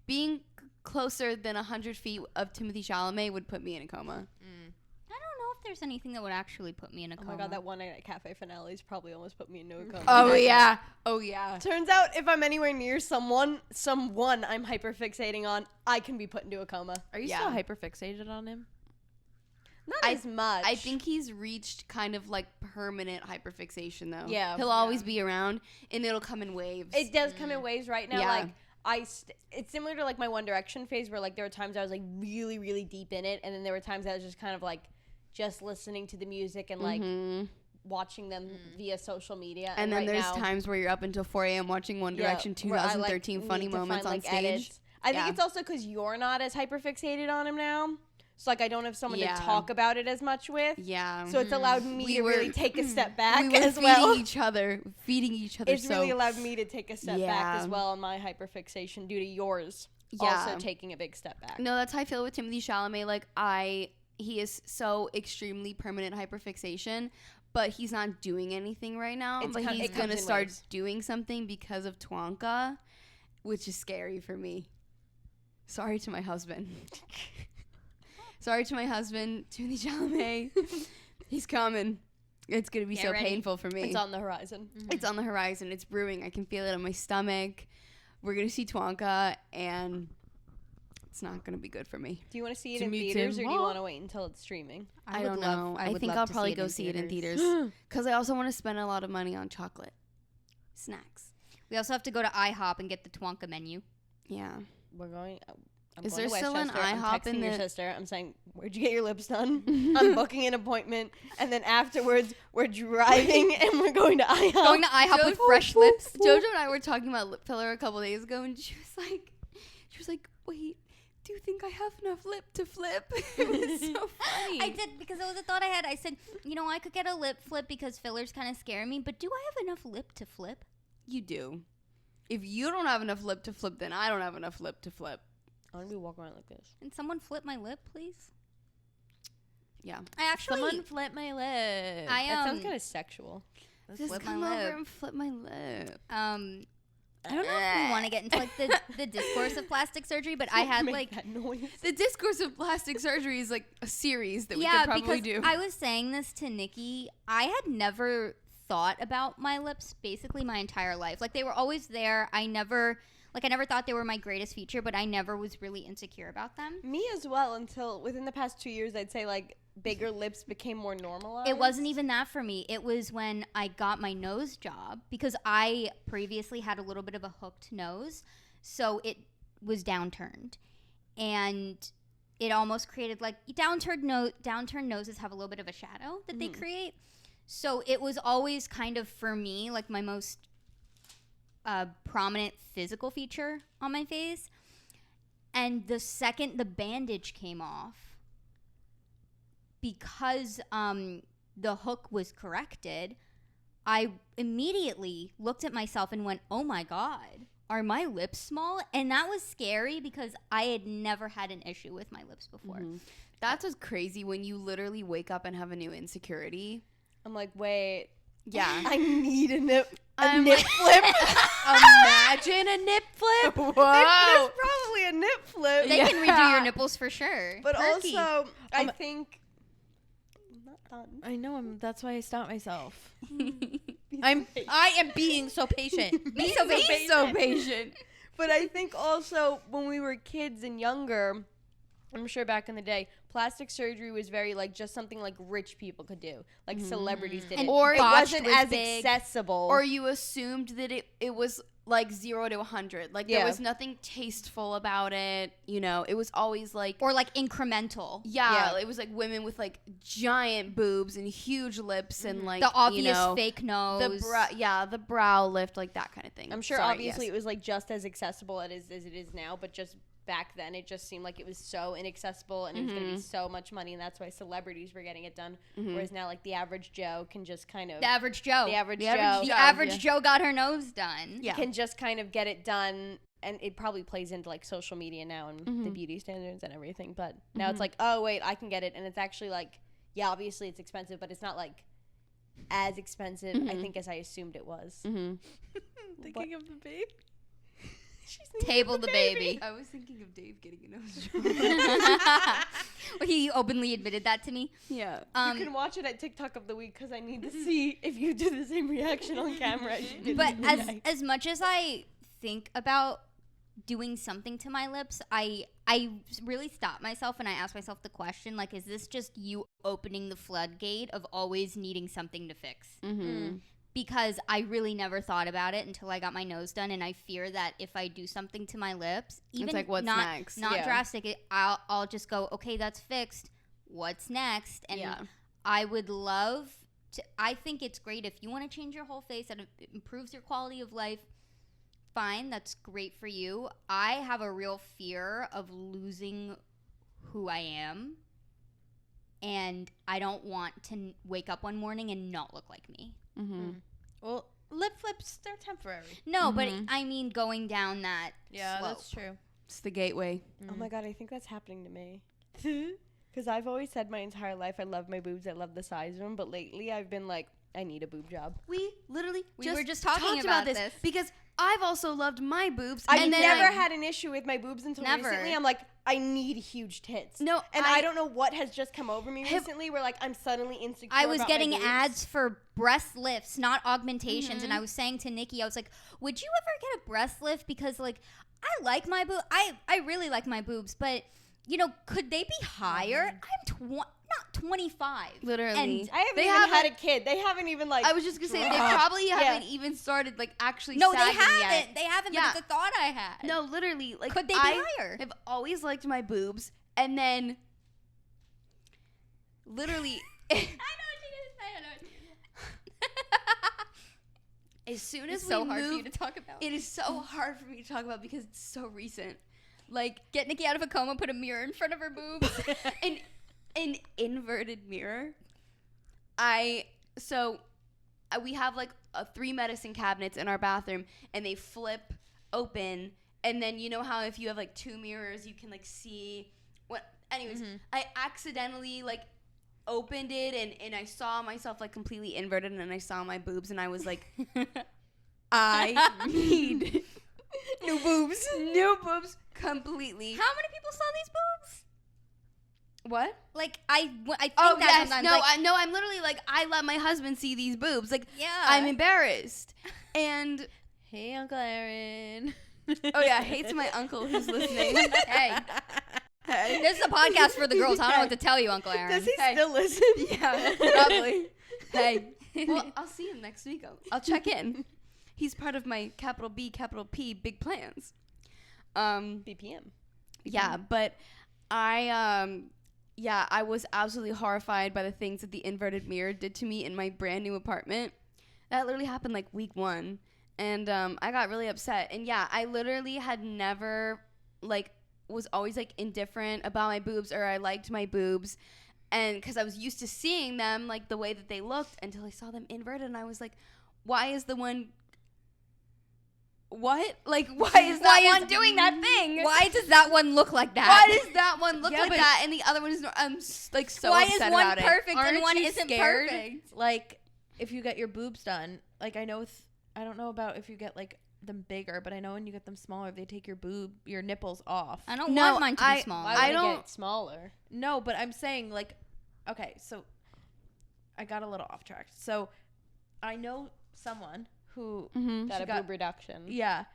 being closer than 100 feet of Timothée Chalamet would put me in a coma. I don't know if there's anything that would actually put me in a coma. Oh my god, that one night at Cafe Finale's probably almost put me into a coma. Oh yeah. Oh yeah. Turns out if I'm anywhere near someone I'm hyperfixating on, I can be put into a coma. Are you Yeah. still hyperfixated on him? Not as much. I think he's reached kind of like permanent hyperfixation though. Yeah. He'll always be around, and it'll come in waves. it does come in waves right now. Yeah. Like it's similar to like my One Direction phase, where like there were times I was like really, really deep in it, and then there were times I was just kind of like just listening to the music and like watching them via social media. And then right there's now, times where you're up until 4 a.m. watching One Direction where I, 2013 like, funny need to moments find, on like, stage. edits. I think Yeah. it's also because you're not as hyperfixated on him now. So like I don't have someone Yeah. to talk about it as much with. Yeah. So it's allowed me We to really were- take a step back we were as feeding well. each other. It's really allowed me to take a step back as Yeah. well in my hyperfixation due to yours Yeah. also taking a big step back. No, that's how I feel with Timothée Chalamet. Like he is so extremely permanent hyperfixation, but he's not doing anything right now. It's But com- he's it comes gonna in start waves. doing something because of Twanka, which is scary for me. Sorry to my husband. Sorry to my husband, Timothée Chalamet. He's coming. It's gonna be Get so ready. painful for me. It's on the horizon. It's on the horizon. It's brewing. I can feel it on my stomach. We're gonna see Twanka, and it's not gonna be good for me. Do you want to see it To in meet theaters him. or do you want to wait until it's streaming? I would don't love- know. I I would think love I'll to probably see it go in see it in theaters. theaters because I also want to spend a lot of money on chocolate snacks. We also have to go to IHOP and get the Twonka menu. Yeah. We're going. I'm Is going there to still an Westchester. I'm IHOP texting in your the- sister. I'm saying, where'd you get your lips done? I'm booking an appointment, and then afterwards we're driving and we're going to IHOP. Going to IHOP with Jojo- fresh lips. Jojo and I were talking about lip filler a couple days ago, and she was like, wait, do you think I have enough lip to flip? It was so funny. I did, because it was a thought I had. I said, I could get a lip flip because fillers kind of scare me, but do I have enough lip to flip? You do. If you don't have enough lip to flip, then I don't have enough lip to flip. I'm gonna be walking around like this. Can someone flip my lip, please? Yeah. I actually, Someone flip my lip. I That sounds kind of sexual. Just flip my come over lip. and flip my lip. I don't know if we want to get into like the discourse of plastic surgery, but I had Make like that noise. The discourse of plastic surgery is like a series that we yeah, could probably because do. I was saying this to Nikki. I had never thought about my lips basically my entire life. Like they were always there. I never thought they were my greatest feature, but I never was really insecure about them. Me as well, until within the past 2 years, I'd say like bigger lips became more normalized. It wasn't even that for me. It was when I got my nose job, because I previously had a little bit of a hooked nose, so it was downturned, and it almost created like downturned noses have a little bit of a shadow that they create. So it was always kind of for me like my most prominent physical feature on my face. And the second the bandage came off, because the hook was corrected, I immediately looked at myself and went, oh my God, are my lips small? And that was scary because I had never had an issue with my lips before. That's what's crazy when you literally wake up and have a new insecurity. I'm like, wait, Yeah. I need a nip I'm flip. Imagine a nip flip. There's probably a nip flip. They can redo your nipples for sure. But Perky. also, I think I'm not done. I know. That's why I stopped myself. I'm I am being so patient. Be so patient. patient. But I think also when we were kids and younger, I'm sure back in the day, plastic surgery was very like just something like rich people could do, like celebrities did And it. Or it botched wasn't was as big. accessible. Or you assumed that it was like 0 to 100. Like there Yeah. was nothing tasteful about it. You know, it was always like Or like incremental. yeah, it was like women with like giant boobs and huge lips and like The obvious you know, fake nose. the brow lift, like that kind of thing. I'm sure Sorry, obviously yes. it was like just as accessible as it is now, but just back then it just seemed like it was so inaccessible and it was going to be so much money, and that's why celebrities were getting it done. Whereas now like the average Joe can just kind of The average Joe. the average The Joe average The Joe, average yeah. Joe got her nose done. Yeah. can just kind of get it done, and it probably plays into like social media now and the beauty standards and everything. But now it's like, oh wait, I can get it, and it's actually like, yeah, obviously it's expensive, but it's not like as expensive I think as I assumed it was. Thinking of the baby. Table the baby. I was thinking of Dave getting a nose job. He openly admitted that to me. Yeah. You can watch it at TikTok of the week because I need to see if you do the same reaction on camera as you did. But the other night. as much as I think about doing something to my lips, I really stop myself and I ask myself the question, like, is this just you opening the floodgate of always needing something to fix? Mm-hmm. Because I really never thought about it until I got my nose done, and I fear that if I do something to my lips, even It's like, what's not, next? not Yeah. drastic, I'll just go, okay, that's fixed. What's next? And Yeah. I would love to. I think it's great if you want to change your whole face and it improves your quality of life. Fine, that's great for you. I have a real fear of losing who I am, and I don't want to wake up one morning and not look like me. Mm-hmm. Well, lip flips, they're temporary. No, but Mhm. I mean going down that Yeah, slope. that's true. It's the gateway. Oh my god, I think that's happening to me. Because I've always said my entire life I love my boobs, I love the size of them, but lately I've been like, I need a boob job. We literally We were just talking about this. because I've also loved my boobs. I and then never I- had an issue with my boobs until Never. recently. I'm like, I need huge tits. No, And I don't know what has just come over me Have- recently where like I'm suddenly insecure. I was about my getting boobs. ads for breast lifts, not augmentations, Mm-hmm. and I was saying to Nikki, I was like, "Would you ever get a breast lift? Because like, I like my boob. I really like my boobs, but you know, could they be higher? I'm not 25. Literally. And I haven't They even had a haven't- kid. They haven't even like. I was just gonna say they dropped. probably Yeah. haven't even started like actually. no, they sagging haven't. Yet. They haven't. Yeah. But it's a thought I had. No, literally, like Could they be I higher? have always liked my boobs, and then literally, I know what she is. as soon It's as so we hard for you moved, to talk about. it is so hard for me to talk about because it's so recent. Like Get Nikki out of a coma. Put a mirror in front of her boobs. an inverted mirror. We have like 3 medicine cabinets in our bathroom, and they flip open, and then you know how if you have like 2 mirrors, you can like see what. Anyways, I accidentally like opened it, and I saw myself like completely inverted, and I saw my boobs, and I was like, I need new boobs. new boobs completely. How many people saw these boobs? What? Like I think Oh that yes, sometimes. no, like, I'm literally like I let my husband see these boobs. Like yeah. I'm embarrassed, and Hey, Uncle Aaron. oh yeah, I hate to my uncle who's listening. Hey, Hey. this is a podcast for the girls. I don't know what to tell you, Uncle Aaron. Does he Hey. still listen? Yeah, probably. Hey, well, I'll see him next week. I'll check in. He's part of my capital B, capital P big plans. BPM. Yeah, but I was absolutely horrified by the things that the inverted mirror did to me in my brand new apartment. That literally happened like week 1, and I got really upset. And yeah, I literally had never like was always like indifferent about my boobs, or I liked my boobs, and because I was used to seeing them like the way that they looked until I saw them inverted, and I was like, why is the one? What? Like, why is that one doing that thing? Why does that one look like that? Why does that one look Yeah, like but- that and the other one is like so Why upset is one about it? perfect Aren't and one you isn't scared? perfect? Like, if you get your boobs done, like I know, I don't know about if you get like them bigger, but I know when you get them smaller, they take your nipples off. I don't No, want mine to I- be small. Why I would it don't- get smaller? No, but I'm saying like, okay, so I got a little off track. So I know someone who, Mm-hmm. Got She a got- boob reduction. yeah,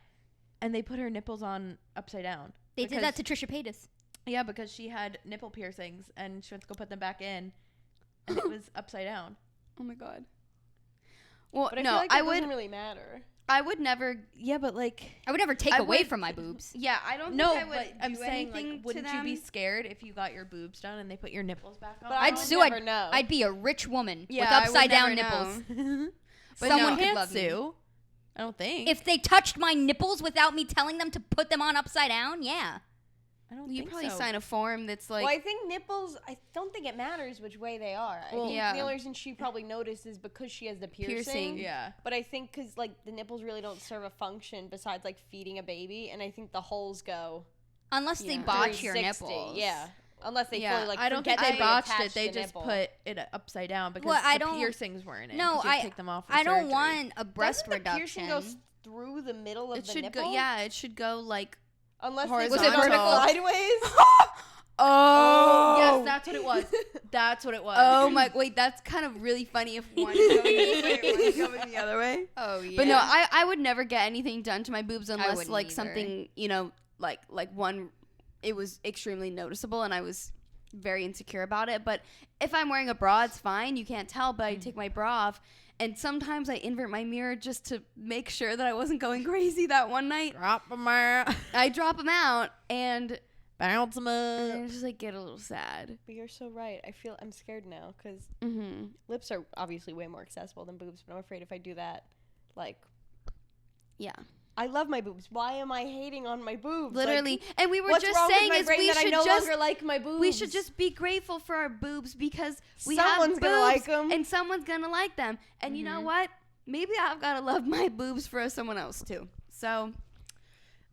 and they put her nipples on upside down. They did that to Trisha Paytas. Yeah, because she had nipple piercings and she went to go put them back in, and it was upside down. Oh my god. Well, But I no, feel like that I would. doesn't really matter. I would never. Yeah, but like, I would never take I away would- from my boobs. Yeah, I don't. no, think I would but I'm do saying anything like, to wouldn't you be them. scared if you got your boobs done and they put your nipples back on? But I I'd would sue. never know. I'd be a rich woman Yeah, with I would upside down never nipples. know. But Someone no, could can't love me. sue. I don't think. If they touched my nipples without me telling them to put them on upside down, yeah. I don't You think probably so. sign a form that's like. Well, I think nipples. I don't think it matters which way they are. I Well, think yeah. the only reason she probably noticed is because she has the piercing. Yeah. But I think because like the nipples really don't serve a function besides like feeding a baby, and I think the holes go Unless they Yeah. botch your 360. nipples. Yeah, unless they Yeah, fully like. I don't think forget they that botched attached it. They the just nipple. put it upside down because Well, I the don't- piercings weren't in. No, 'cause you had I- to take them off for I don't surgery. want a breast Doesn't the reduction. piercing go through the middle of it the should nipple? go. Yeah, it should go like. Unless Horizontal. they Was it turn vertical? sideways. Oh. Yes, that's what it was. That's what it was. Oh my, wait, that's kind of really funny if one is going this way, one is going the other way. Oh yeah. But no, I would never get anything done to my boobs unless wouldn't like either. something, you know, like one, it was extremely noticeable and I was very insecure about it. But if I'm wearing a bra, it's fine. You can't tell, but I take my bra off. And sometimes I invert my mirror just to make sure that I wasn't going crazy that one night. Drop them out. I drop them out and Bounce them up. I just like get a little sad. But you're so right. I'm scared now because Mm-hmm. lips are obviously way more accessible than boobs. But I'm afraid if I do that, like, Yeah. I love my boobs. Why am I hating on my boobs? Literally. Like, And we were what's just wrong saying with my is brain we that I should no just longer like my boobs? we should just be grateful for our boobs because we Someone's have boobs gonna like 'em. and someone's gonna like them. And you know what? Maybe I've gotta love my boobs for someone else too. So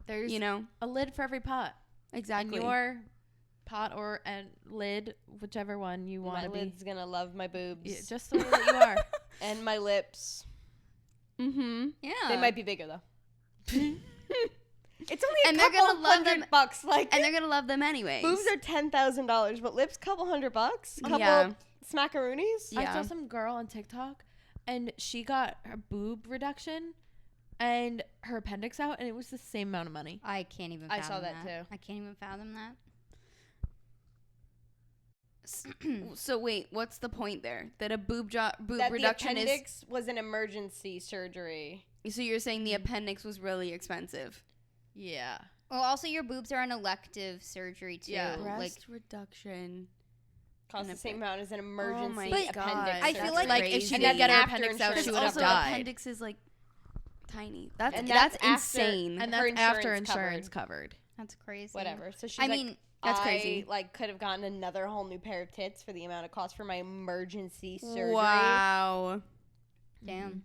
There's you know, a lid for every pot. exactly. And your pot or a lid, whichever one you want my to be. lid's gonna love my boobs Yeah, just the way that you are. and my lips. Mm-hmm. Yeah. They might be bigger though. It's only And a they're couple gonna love them- $100. Like, And they're gonna love them anyways. boobs are $10,000, but lips couple $100. Couple Yeah. smackaroonies. Yeah. I saw some girl on TikTok, and she got her boob reduction and her appendix out, and it was the same amount of money. I can't even. I Fathom saw that too. I can't even fathom that. So wait, what's the point there? That a boob That reduction the appendix was an emergency surgery. is. So you're saying the appendix was really expensive? Yeah. Well, also your boobs are an elective surgery too. Yeah. Like Breast reduction. Cost the An same amount as an emergency my appendix God. I feel surgery. like if she And didn't that's get her after appendix out, insurance she Because would have also covered. died. appendix is like tiny. That's And that's that's after- insane. And Her that's after insurance insurance covered. that's crazy. Whatever. So she's I like, mean, that's I, crazy. like, could have gotten another whole new pair of tits for the amount it cost for my emergency surgery. Wow. damn.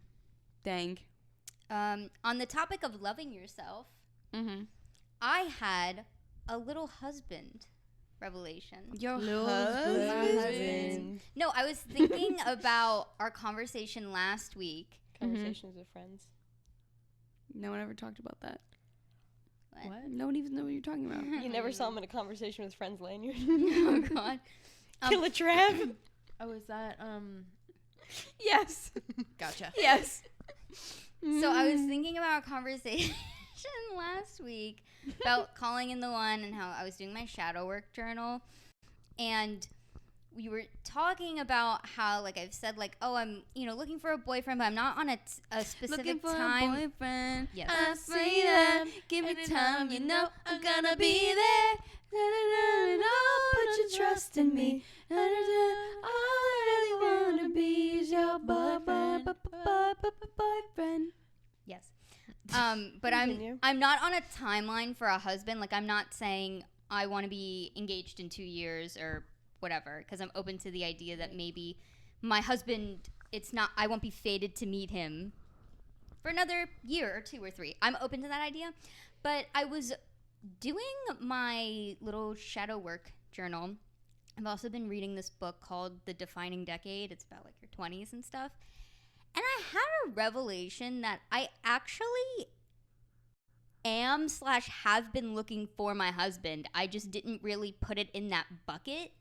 Dang. On the topic of loving yourself, Mm-hmm. I had a little husband revelation. Your Little husband. No, I was thinking about our conversation last week. Conversations with friends. No one ever talked about that. What? No one even know what you're talking about. You never saw him in a conversation with friends lanyard. Oh God. Kill a Trav. Oh, is that Yes. Gotcha. Yes. So I was thinking about a conversation last week about calling in the one and how I was doing my shadow work journal, and we were talking about how, like, I've said, like, oh, I'm looking for a boyfriend, but I'm not on a specific Looking for time. a boyfriend. Yes. I see them. Give me time. You know I'm gonna be there. Put your trust in me. All I really wanna be is your boyfriend. Yes. But Continue. I'm not on a timeline for a husband. Like, I'm not saying I want to be engaged in 2 years or whatever, because I'm open to the idea that maybe my husband, I won't be fated to meet him for another year or 2 or 3. I'm open to that idea. But I was doing my little shadow work journal. I've also been reading this book called The Defining Decade. It's about, like, your 20s and stuff. And I had a revelation that I actually am/have been looking for my husband. I just didn't really put it in that bucket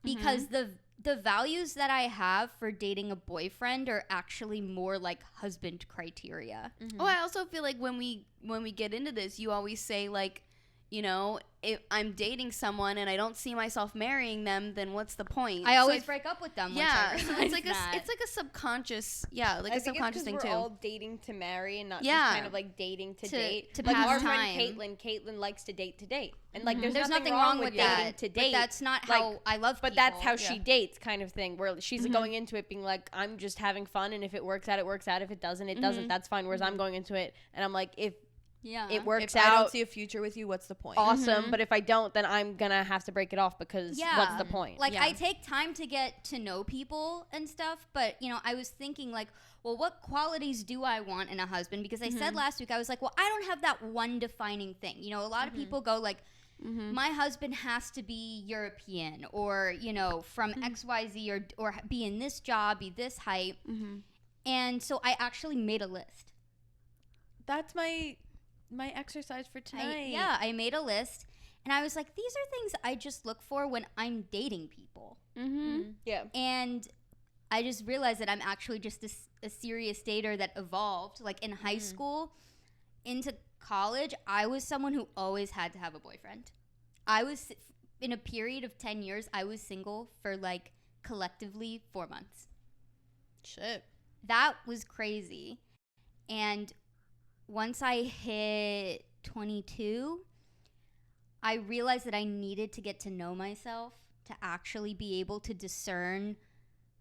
because the values that I have for dating a boyfriend are actually more like husband criteria. Oh, I also feel like when we get into this, you always say, like, you know, if I'm dating someone and I don't see myself marrying them, then what's the point? I So always break up with them. yeah, once I so realize it's like that. it's like a subconscious, yeah, like I a think subconscious it's thing 'cause too. we're all dating to marry and not Yeah. just kind of like dating to date. to like pass our time. friend Caitlin likes to date, and like There's nothing wrong with dating that. to But date. that's not Like, how I love But people. that's how she dates, kind of thing, where she's going into it being like, I'm just having fun, and if it works out, it works out. If it doesn't, it doesn't. That's fine. Whereas I'm going into it, and I'm like, if Yeah. it works If I don't out, see a future with you, what's the point? awesome. But if I don't, then I'm gonna have to break it off because what's the point? Like, Yeah. I take time to get to know people and stuff, but, I was thinking, like, well, what qualities do I want in a husband? Because I said last week, I was like, well, I don't have that one defining thing. A lot of people go, like, my husband has to be European or, from XYZ or be in this job, be this height. And so I actually made a list. That's my exercise for tonight. I made a list, And I was like, these are things I just look for when I'm dating people. Yeah. And I just realized that I'm actually just a serious dater that evolved. Like in high school into college, I was someone who always had to have a boyfriend. I was, in a period of 10 years, I was single for like collectively 4 months. Shit. That was crazy. And once I hit 22, I realized that I needed to get to know myself to actually be able to discern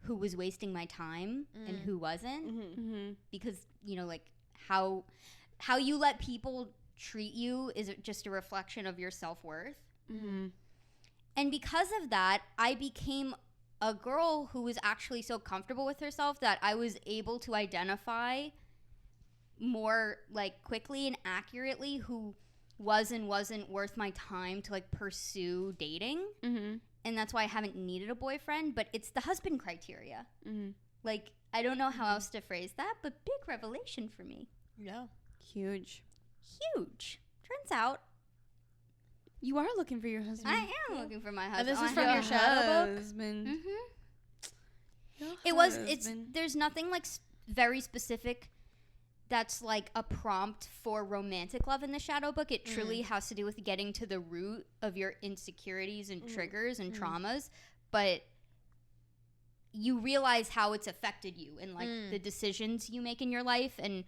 who was wasting my time and who wasn't. Because, you know, like how you let people treat you is just a reflection of your self-worth. And because of that, I became a girl who was actually so comfortable with herself that I was able to identify more like quickly and accurately who was and wasn't worth my time to like pursue dating. And that's why I haven't needed a boyfriend, but it's the husband criteria. Like, I don't know how else to phrase that, but big revelation for me. Yeah. Huge. Huge. Turns out You are looking for your husband. I am looking for my husband. And this is I from have your a shadow book? husband. There's nothing like very specific that's like a prompt for romantic love in the shadow book. It truly has to do with getting to the root of your insecurities and triggers and traumas, but you realize how it's affected you and like the decisions you make in your life and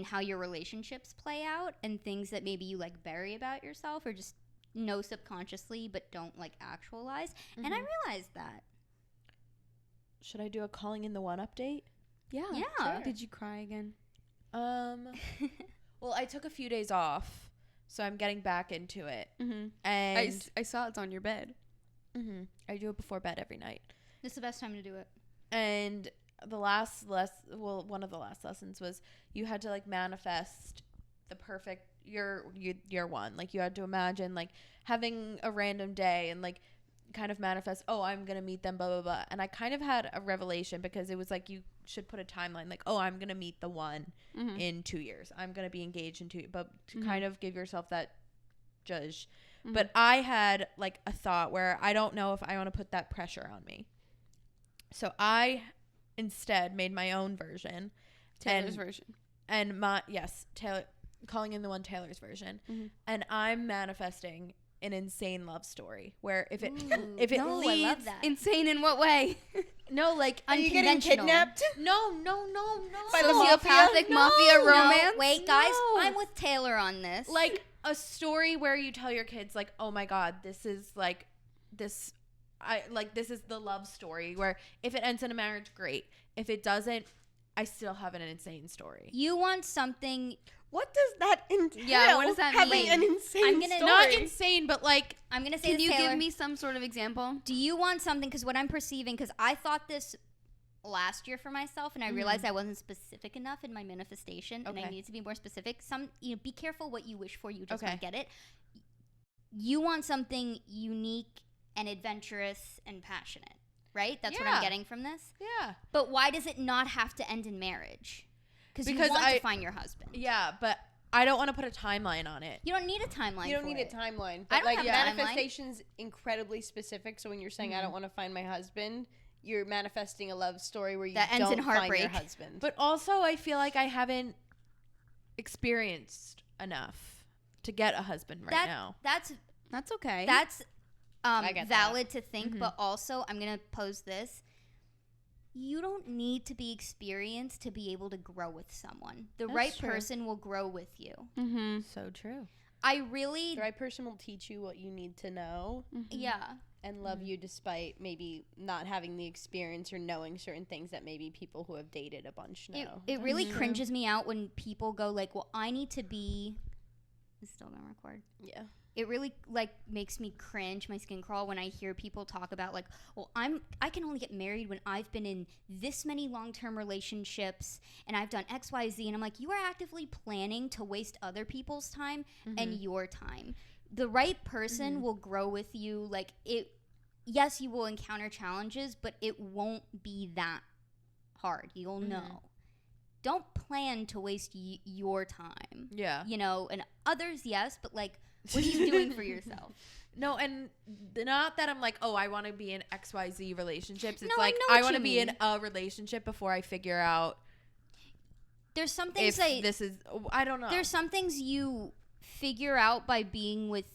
how your relationships play out and things that maybe you like bury about yourself or just know subconsciously but don't like actualize. And I realized that. Should I do a calling in the one update? Yeah. Yeah. Did you cry again? Well, I took a few days off, so I'm getting back into it. And I saw it's on your bed. I do it before bed every night. This is the best time to do it. And the one of the last lessons was you had to like manifest the perfect your one. Like you had to imagine like having a random day and like kind of manifest, oh, I'm gonna meet them, blah blah blah. And I kind of had a revelation because it was like you should put a timeline, like, oh, I'm gonna meet the one in 2 years. I'm gonna be engaged in 2, but to kind of give yourself that judge. But I had like a thought where I don't know if I want to put that pressure on me. So I instead made my own version. Taylor's version. And Taylor, calling in the one Taylor's version. And I'm manifesting an insane love story where if it No, leads, I love that. Insane in what way? no, like Are you getting kidnapped? no By the Sociopathic mafia romance? Wait, guys, No. I'm with Taylor on this. like a story where you tell your kids like, oh my god, this is like this this is the love story where if it ends in a marriage, great. If it doesn't, I still have an insane story. you want something. What does that entail? Yeah, what does that having mean? an insane I'm gonna- story? Not insane, but like I'm gonna say Can this, you Taylor. give me some sort of example? Do you want something? Because what I'm perceiving, because I thought this last year for myself, and I realized I wasn't specific enough in my manifestation, and I Okay. needed to be more specific. Be careful what you wish for. You just Okay. won't get it. You want something unique and adventurous and passionate, right? That's what I'm Yeah. getting from this. yeah. But why does it not have to end in marriage? Because you Because want I- to find your husband. Yeah, but I don't want to put a timeline on it. You don't need a timeline. You don't for need it. a timeline. I But don't like have a timeline. manifestation's incredibly specific. So when you're saying I don't want to find my husband, you're manifesting a love story where you That ends don't in find heartbreak. your husband. But also, I feel like I haven't experienced enough to get a husband right now. That's That's okay. I get valid to think, but also I'm gonna pose this. You don't need to be experienced to be able to grow with someone. The That's right true. person will grow with you. So true. I really, the right person will teach you what you need to know yeah. and love you despite maybe not having the experience or knowing certain things that maybe people who have dated a bunch know. It really cringes me out when people go like, well, I need to be, it's still gonna record. Yeah. It really like makes me cringe, my skin crawl when I hear people talk about like, well, I can only get married when I've been in this many long-term relationships and I've done X, Y, Z, and I'm like, you are actively planning to waste other people's time and your time. The right person will grow with you. Like yes, you will encounter challenges, but it won't be that hard. You'll know. Don't plan to waste your time. Yeah. You know, and others, yes, but like what are you doing for yourself? No, and not that I'm like, oh, I want to be in XYZ relationships. It's No, I like know I what want to you be in mean. a relationship before I figure out There's some if things that this is. I don't know. there's some things you figure out by being with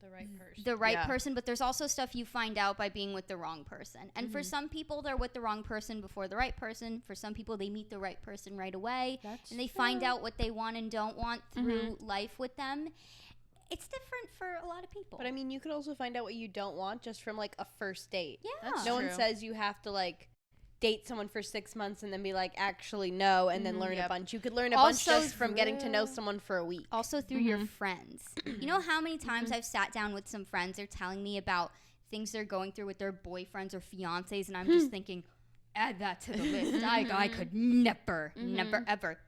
The right person. the right Yeah. person, but there's also stuff you find out by being with the wrong person. And for some people, they're with the wrong person before the right person. For some people, they meet the right person right away, That's and they find out what they want and don't want through life with them. It's different for a lot of people. But I mean, you could also find out what you don't want just from like a first date. yeah. That's No one true. says you have to like date someone for 6 months and then be like, actually no, and then learn a Yep. bunch. You could learn a bunch Also just from getting to know someone for a week. Also through your friends. You know how many times I've sat down with some friends, they're telling me about things they're going through with their boyfriends or fiancés, and I'm just thinking, add that to the list. I could never, ever.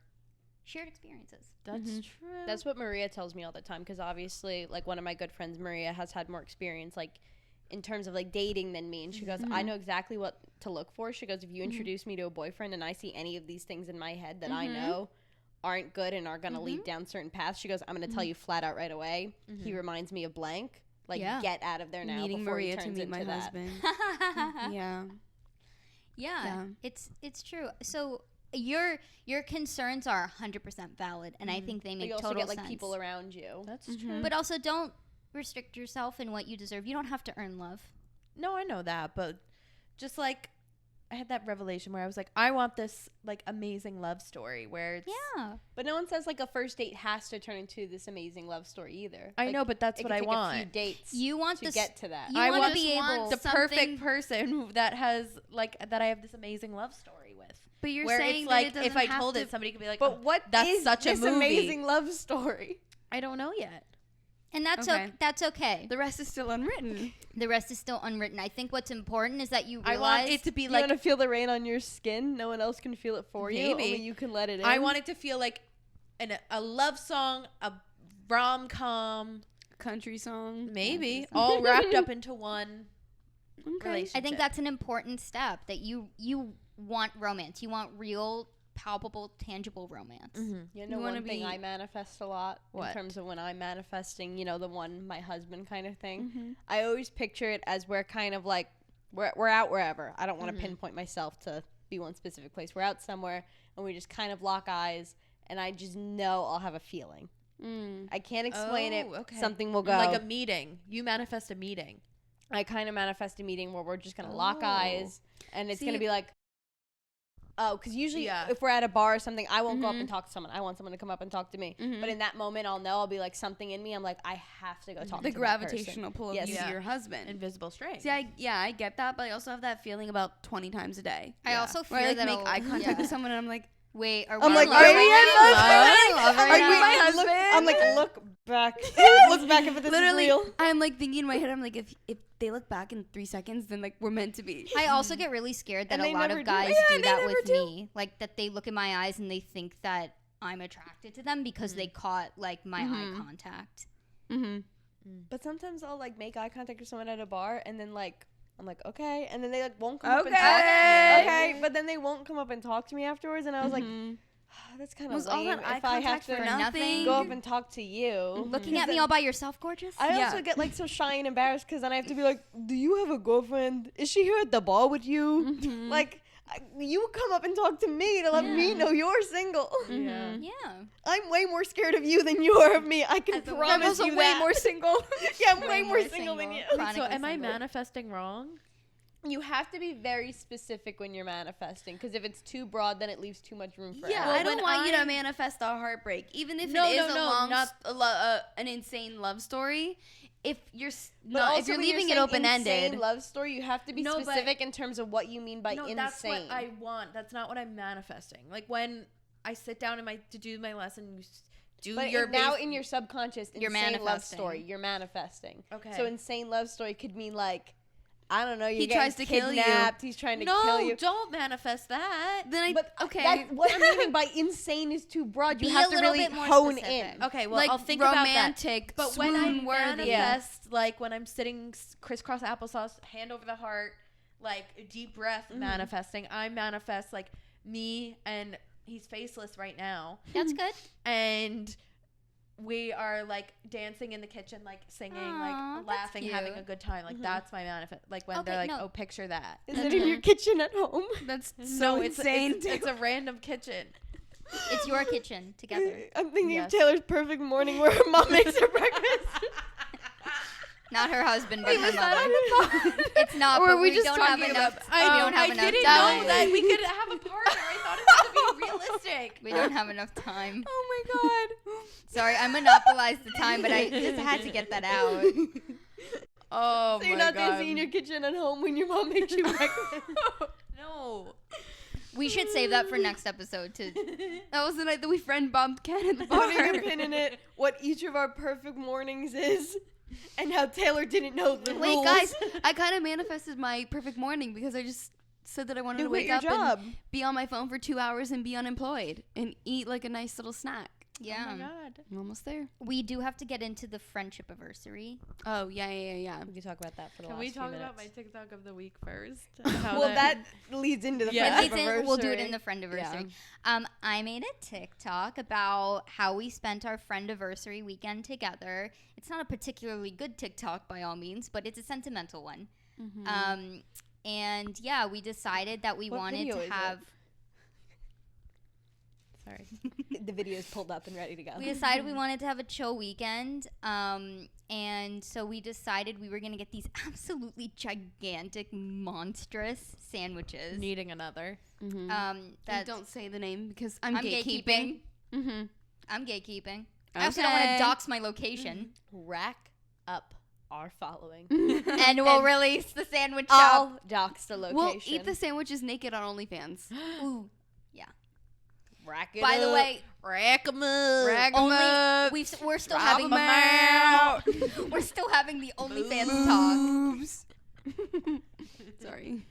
Shared experiences. That's true. That's what Maria tells me all the time, because obviously, like, one of my good friends, Maria, has had more experience, like, in terms of, like, dating than me. And she goes, I know exactly what to look for. She goes, if you introduce me to a boyfriend and I see any of these things in my head that I know aren't good and are going to lead down certain paths, she goes, I'm going to tell you flat out right away. He reminds me of blank. Like, Yeah. get out of there now Needing before he Maria to turns meet my into that. husband. Yeah. Yeah, it's true. So your concerns are 100% valid, and I think they But make you also total get, like, sense. people around you. That's true. But also, don't restrict yourself in what you deserve. You don't have to earn love. No, I know that, but just like I had that revelation where I was like, I want this like amazing love story where it's Yeah. But no one says, like, a first date has to turn into this amazing love story either. I Like, know, but that's it what could I take a few want. dates You want to this. get to that. You I want want to be able. the something- perfect person that has like that I have this amazing love story with. But you're Where saying it's that like it doesn't if I have told to, it, somebody could be like, But oh, what that's is such a this movie. amazing love story? I don't know yet. And that's Okay. that's okay. the rest is still unwritten. The rest is still unwritten. I think what's important is that you I realize. want it to be You like want to feel the rain on your skin? No one else can feel it for you. Maybe. Only you can let it in. I want it to feel like a love song, a rom-com, Country song. maybe all wrapped up into one Okay. relationship. I think that's an important step. That you want romance. You want real, palpable, tangible romance. You know, You wanna one thing be- I manifest a lot What? in terms of when I'm manifesting, you know, the one my husband kind of thing. Mm-hmm. I always picture it as we're kind of like we're out wherever. I don't want to pinpoint myself to be one specific place. We're out somewhere and we just kind of lock eyes, and I just know I'll have a feeling. I can't explain it. okay. Something will go. like a meeting. You manifest a meeting. I kind of manifest a meeting where we're just gonna lock Oh. eyes, and it's gonna See- be like, oh, because usually Yeah. if we're at a bar or something, I won't go up and talk to someone. I want someone to come up and talk to me. Mm-hmm. But in that moment, I'll know. I'll be like, something in me. I'm like, I have to go talk The to that person. gravitational pull of Yes. you Yeah. to your husband. Invisible string. See, I get that, but I also have that feeling about 20 times a day. I also fear Where I like that make I'll- eye contact yeah. with someone and I'm like, Wait, are we I'm like, in are love we right in now? love? Are we in love Are right you now? my husband? I'm like, look back. Look back if this literally, is real. I'm like thinking in my head, I'm like, if they look back in 3 seconds, then like we're meant to be. I also get really scared that And a they lot never of do. guys Yeah, do they that never with do. me. Like that they look in my eyes and they think that I'm attracted to them because they caught like my eye contact. Mm-hmm. But sometimes I'll like make eye contact with someone at a bar, and then like I'm like, okay, and then they like won't come up and talk. Okay. Okay, but then they won't come up and talk to me afterwards, and I was like, that's kind of Was all lame. that eye If I have contact to for nothing? nothing? go up and talk to you. Looking at me all by yourself, gorgeous? I Yeah. also get like so shy and embarrassed because then I have to be like, do you have a girlfriend? Is she here at the bar with you? Like, you come up and talk to me to let me know you're single. Yeah. Yeah. I'm way more scared of you than you are of me. I can As a promise woman. you I'm also way that. more single. Yeah, I'm way, Way more more single than you. single. Wait, so Chronically am I single. manifesting wrong? You have to be very specific when you're manifesting, because if it's too broad, then it leaves too much room for Yeah, error. I don't when want you I- to manifest a heartbreak, even if No, it is no, a no, long, not- an insane love story. If you're But not, also if you're when leaving it saying open ended, insane love story, you have to be No, but- specific in terms of what you mean by No, insane. that's what I want. That's not what I'm manifesting. Like when I sit down to do my lesson, you do But your now base- in your subconscious, You're insane love manifesting. story, you're manifesting. Okay. So insane love story could mean like, I don't know, you're He getting tries to kill you. kidnapped, he's trying to no, kill you. don't manifest that. then I But okay. that's what I'm meaning by insane is too broad. You Be have a to little really bit more hone specific. in. Okay, well, like I'll think about that. romantic, But when I swoon-worthy. manifest, like when I'm sitting crisscross applesauce, hand over the heart, like a deep breath manifesting, I manifest like me and he's faceless right now. That's good. And we are like dancing in the kitchen, like singing, Aw, like that's laughing, having a cute. good time. Like that's my manifest. Like when they're Okay, like, no. oh, picture that. Is it in your kitchen at home? That's No, so it's insane. it's a random kitchen. It's your kitchen together. I'm thinking Yes. of Taylor's perfect morning where her mom makes her breakfast. Not her husband, but her Was that mother. on the pod? It's not. Or but were we we just don't have talking enough. about- We don't have I enough didn't time. know that we could have a partner. I thought it was to be realistic. We don't have enough time. Oh my god. Sorry, I monopolized the time, but I just had to get that out. Oh So you're not dancing in your kitchen at home when your mom makes you breakfast. No. We should save that for next episode. That was the night that we friend bombed Ken at the Putting a bar. pin in it, what each of our perfect mornings is, and how Taylor didn't know the Wait, rules. guys, I kind of manifested my perfect morning because I just said that I wanted You to quit wake your up job. and be on my phone for 2 hours and be unemployed and eat like a nice little snack. Yeah. Oh my god. I'm almost there. We do have to get into the friendship anniversary. Oh, yeah. We can talk about that for the Can last we few talk minutes. about my TikTok of the week first? Well, that leads into the Yeah. friendship We'll do it anniversary. in the friend anniversary. I made a TikTok about how we spent our friend anniversary weekend together. It's not a particularly good TikTok by all means, but it's a sentimental one. And yeah, we decided that we What wanted video to is it? have. Sorry. The video's pulled up and ready to go. We decided we wanted to have a chill weekend. And so we decided we were going to get these absolutely gigantic, monstrous sandwiches. Needing another. That Don't say the name because I'm I'm gatekeeping. gatekeeping. Mm-hmm. I'm gatekeeping. I also don't want to dox my location. Rack up our following. And we'll release the sandwich shop. I'll dox the location. We'll eat the sandwiches naked on OnlyFans. Ooh. Rack it By the up. way, Rack 'em up. Rack 'em up. we're still Drop having 'em out. we're still having the OnlyFans talk. Boobs. Sorry.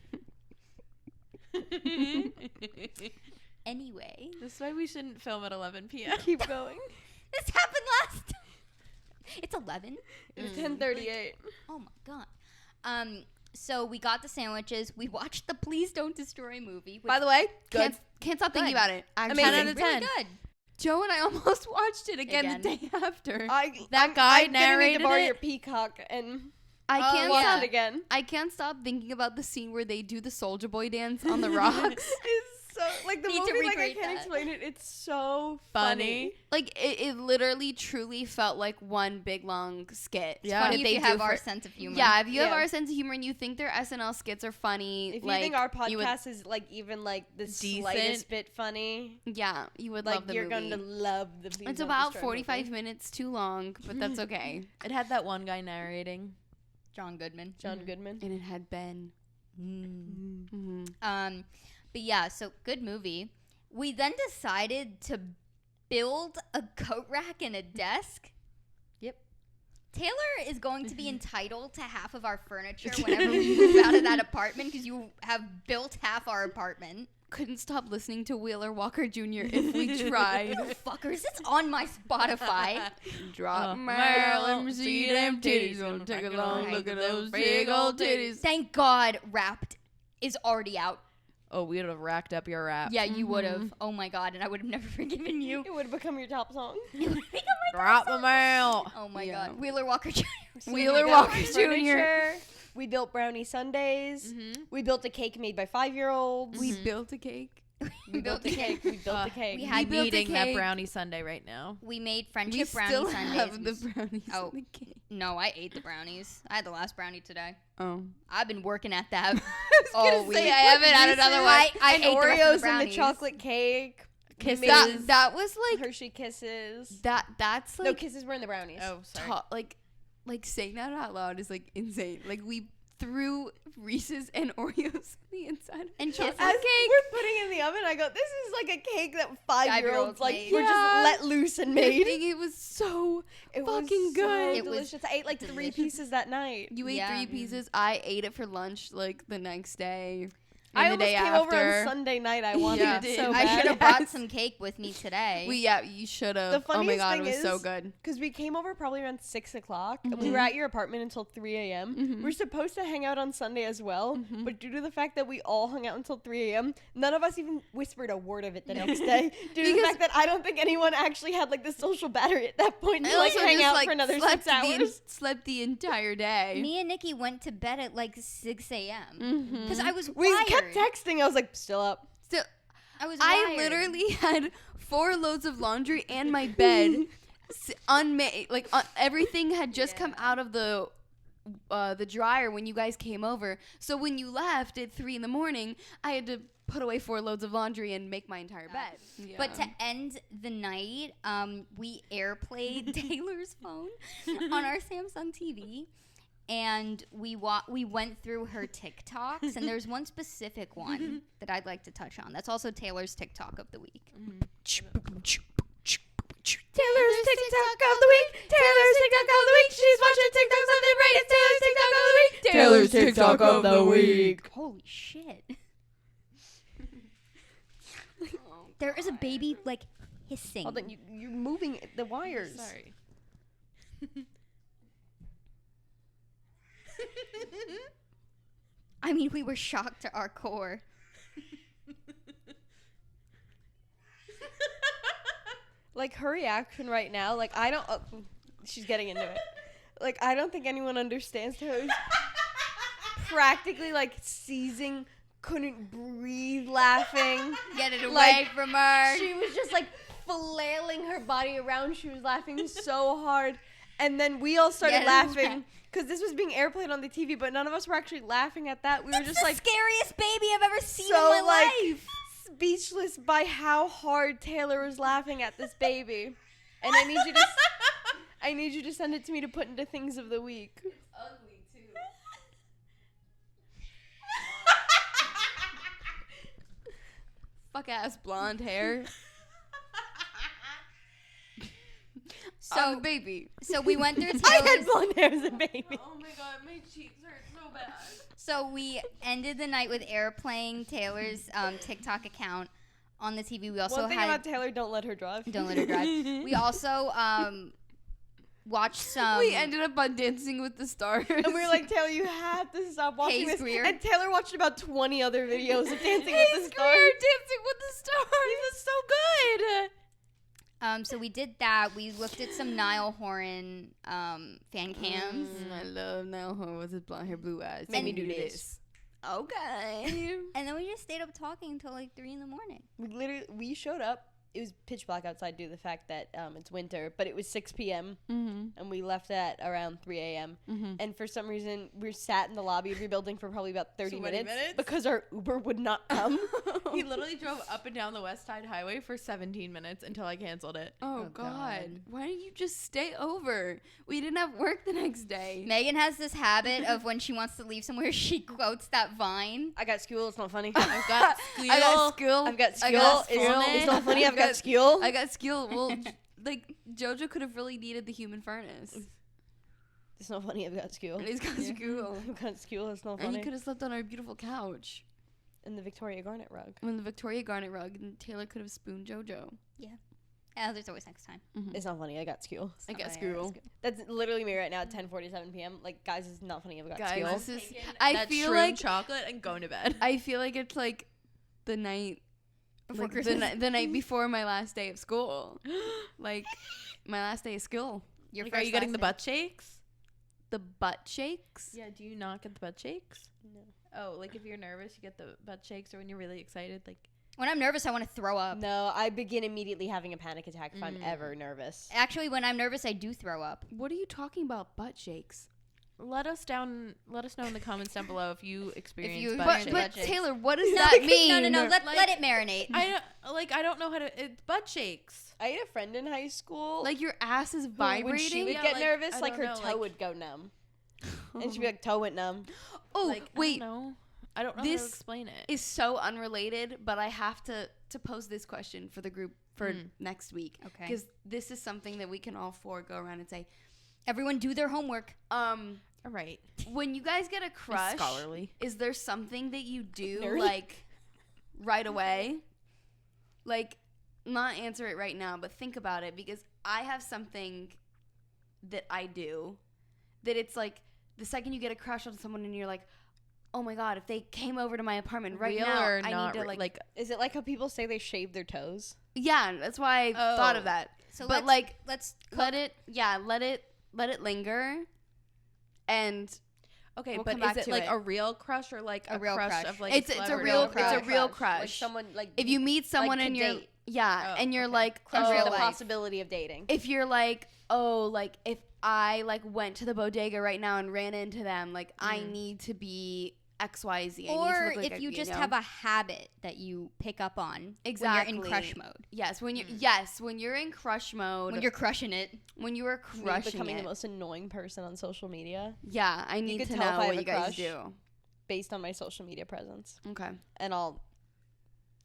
Anyway, This is why we shouldn't film at 11 p.m. Keep going. this happened last time. It's 11. It was 10:38. Oh my god. So we got the sandwiches. We watched the Please Don't Destroy movie. Which By the way, good. Can't stop thinking Good. about it. Actually, 10 out of really 10. good. Joe and I almost watched it again, the Again. day after. That guy I'm gonna need narrated to borrow it? your Peacock and I can't watch yeah. it again. I can't stop thinking about the scene where they do the Soulja Boy dance on the rocks. It's so like the Need to movie. Like I recreate can't that. explain it. It's so Funny. Like it literally truly felt like one big long skit. Yeah. Funny that if they you do have for- our sense of humor. Yeah, if you have Yeah. our sense of humor and you think their SNL skits are funny, If you like think our you would- podcast is like even like the Decent. slightest bit funny, yeah, you would like love the you're movie. going to love the. Please It's Don't about Destroy 45 movie. minutes too long, but that's okay. It had that one guy narrating. John Goodman. John Goodman. And it had Ben. Mm-hmm. But yeah, so good movie. We then decided to build a coat rack and a desk. Yep. Taylor is going to be entitled to half of our furniture whenever we move out of that apartment because you have built half our apartment. Couldn't stop listening to Wheeler Walker Jr. if we tried. Fuckers, it's on my Spotify. Drop my my arm, arm, see them titties. Gonna take a long look at those big old titties. Thank God Wrapped is already out. Oh, we would have racked up your rap. Yeah, you would have. Oh my God, and I would have never forgiven you. It would have become your top song. It would have become my Drop top them out. song. Oh my Yeah. God. Wheeler Walker Jr. Wheeler We Walker built Jr. furniture, We built brownie sundaes. Mm-hmm. We built a cake made by 5-year-olds. We built a cake. We built a cake. We built a cake. we We had had built a eating that cake. brownie sundae right now. We made We friendship brownie still sundaes. have the brownies Oh. in the cake. No, I ate the brownies. I had the last brownie today. Oh. I've been working at that gonna all week. say, I haven't had another one. I and ate the rest of the Oreos and the brownies. chocolate cake. Kisses. That was like Hershey kisses. that's No, like kisses were in the brownies. Oh, sorry. like saying that out loud is like insane. Like we threw Reese's and Oreos on the inside And chocolate kisses. As cake. we're putting it in the oven, I go, this is like a cake that 5-year-olds like made. were Yeah. just let loose and I made. think it was so It fucking was good. So It was delicious. I ate like 3 delicious. pieces that night. you ate Yeah. 3 pieces. I ate it for lunch like the next day. I the day almost came over after. on Sunday night. I wanted Yeah. it so I bad. should have brought some cake with me today. You should have. The Oh my funniest god, it thing was so is- good. Because we came over probably around 6 o'clock. And we Mhm. were at your apartment until 3 a.m. Mhm. We're supposed to hang out on Sunday as well. Mhm. But due to the fact that we all hung out until 3 a.m., none of us even whispered a word of it the next day. Due to the Because- fact that I don't think anyone actually had like the social battery at that point to I like also hang just, out like, for another slept 6 hours. Slept the entire day. Me and Nikki went to bed at like 6 a.m. Mhm. because I was We wired. kept texting. I was like, still up. Still, I was I wired. literally had 4 loads of laundry and my bed unmade. Like everything had just come out of the dryer when you guys came over. So when you left at 3 a.m, I had to put away 4 loads of laundry and make my entire bed. Yeah. But to end the night, we airplayed Taylor's phone on our Samsung TV, and we went through her TikToks, and there's one specific one that I'd like to touch on. That's also Taylor's TikTok of the week. Taylor's TikTok of the week. Taylor's TikTok of the week. She's watching TikToks on the break. It's Taylor's TikTok of the week. Taylor's TikTok of the week. Holy shit! There is a baby like hissing. Hold on, you're moving the wires. Sorry. I mean, we were shocked to our core. Like her reaction right now, like I don't. She's getting into it. Like I don't think anyone understands Taylor's practically like seizing, couldn't breathe, laughing. Get it away Like, from her. She was just like flailing her body around. She was laughing so hard, and then we all started Yes. laughing because this was being airplayed on the TV, but none of us were actually laughing at that. We were That's just the like scariest baby I've ever seen so in my like life. speechless by how hard Taylor was laughing at this baby. And I need you to send it to me to put into things of the week. Ugly too. Fuck ass blonde hair. So, baby. so we went through I had Taylor's. blonde hair as a baby. Oh my god, my cheeks hurt so bad. So we ended the night with airplaying Taylor's TikTok account on the TV. We also One thing had. about Taylor, don't let her drive. Don't let her drive. We also watched some. We ended up on Dancing with the Stars. And we were like, Taylor, you have to stop watching Hayes this. Greer. And Taylor watched about 20 other videos of Dancing with the Hayes Stars. Greer, Dancing with the Stars. He was so good. So we did that. We looked at some Niall Horan fan cams. I love Niall Horan with his blonde hair, blue eyes. Make me do this. Okay. And then we just stayed up talking until like 3 a.m. We showed up. It was pitch black outside due to the fact that it's winter, but it was 6 p.m. Mm-hmm. and we left at around 3 a.m. Mm-hmm. And for some reason, we sat in the lobby of your building for probably about 30 20 minutes minutes? because our Uber would not come. He literally drove up and down the West Side Highway for 17 minutes until I canceled it. Oh, Oh, God. God. Why didn't you just stay over? We didn't have work the next day. Megan has this habit of when she wants to leave somewhere, she quotes that Vine. I got school. It's not funny. I've got I got skill. I've got I skill. got It's, skill. it's not funny. I've got skill. I got skill. Well, like, JoJo could have really needed the human furnace. It's not funny. I've got skill. And he's got skill. I've got skill. It's not And funny. he could have slept on our beautiful couch. And the Victoria Garnet rug. On the Victoria Garnet rug, and Taylor could have spooned JoJo. There's always next time. Mm-hmm. It's not funny. I got skill. I got Oh, yeah, skill. That's literally me right now at 10:47 p.m. Like, guys, it's not funny. I've got Guys, skill. this is. Taking I that feel shroom like chocolate and going to bed. I feel like it's like the night Before like Christmas. the night before my last day of school. Like my last day of school. Your Like, are you getting the butt shakes? The butt shakes. Yeah, do you not get the butt shakes? No. Oh, like if you're nervous, you get the butt shakes, or when you're really excited, like When I'm nervous, I want to throw up. No, I begin immediately having a panic attack if I'm ever nervous. Actually, when I'm nervous, I do throw up. What are you talking about? Butt shakes. let us know in the comments down below if you experience you butt Butt But, shakes. shakes. but Taylor, what does No, that mean? No. Let Like- it marinate. I don't know how to. It's butt shakes. I had a friend in high school. Like your ass is when she vibrating. would Yeah, get like, nervous, I like her don't know, toe like- would go numb. And she'd be like, toe went numb. Oh, Like, wait. I don't know how This to explain it. Is so unrelated, but I have to pose this question for the group for next week. Okay. Because this is something that we can all four go around and say, Everyone do their homework. All right. When you guys get a crush, Scholarly. is there something that you do Nerdy. like right away? Like, not answer it right now, but think about it, because I have something that I do that it's like the second you get a crush on someone and you're like, oh my god, if they came over to my apartment right Real now, or I not need to like Is it like how people say they shave their toes? yeah, that's why I thought of that. So but let's let it linger, and okay, we'll but come back is it to like it. a real crush or like A a real crush crush. of like It's a celebrity? real crush. it's a real Like crush. someone like If you meet someone to and you're date. and you're okay. like, crush oh, with the like, possibility of dating. if you're like, oh, like if I like went to the bodega right now and ran into them, like I need to be XYZ. I need to or look like if you just know? have a habit that you pick up on Exactly. when you're in crush mode. Yes, when you're in crush mode, When you're crushing it. when you are Me crushing becoming it. the most annoying person on social media Yeah, I need could to tell if know I have what a you guys crush. do. based on my social media presence, Okay. and I'll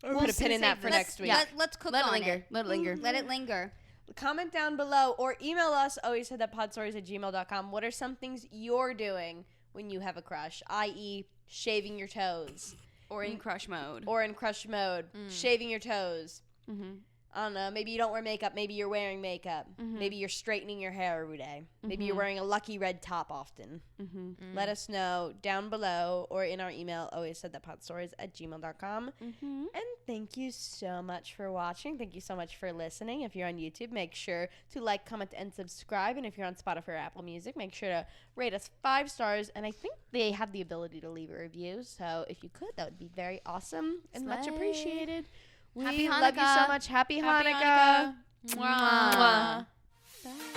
We'll put a pin in that save for this. next week. Yeah. Let's cook Let it on linger. it. Let it linger. Let it linger. Comment down below or email us, always said that podstories@gmail.com. What are some things you're doing when you have a crush, i.e. shaving your toes, Or in crush mode. or in crush mode, shaving your toes. Mm-hmm. I don't know, maybe you don't wear makeup, maybe you're wearing makeup, maybe you're straightening your hair every day, maybe you're wearing a lucky red top often. Let us know down below or in our email, always said that podstories@gmail.com. And thank you so much for watching. Thank you so much for listening. If you're on YouTube, make sure to like, comment, and subscribe. And if you're on Spotify or Apple Music, make sure to rate us 5 stars. And I think they have the ability to leave a review. So if you could, that would be very awesome and much Slay. appreciated. We Happy love you so Hanukkah. much. Happy Happy Hanukkah. Hanukkah. Mwah. Bye.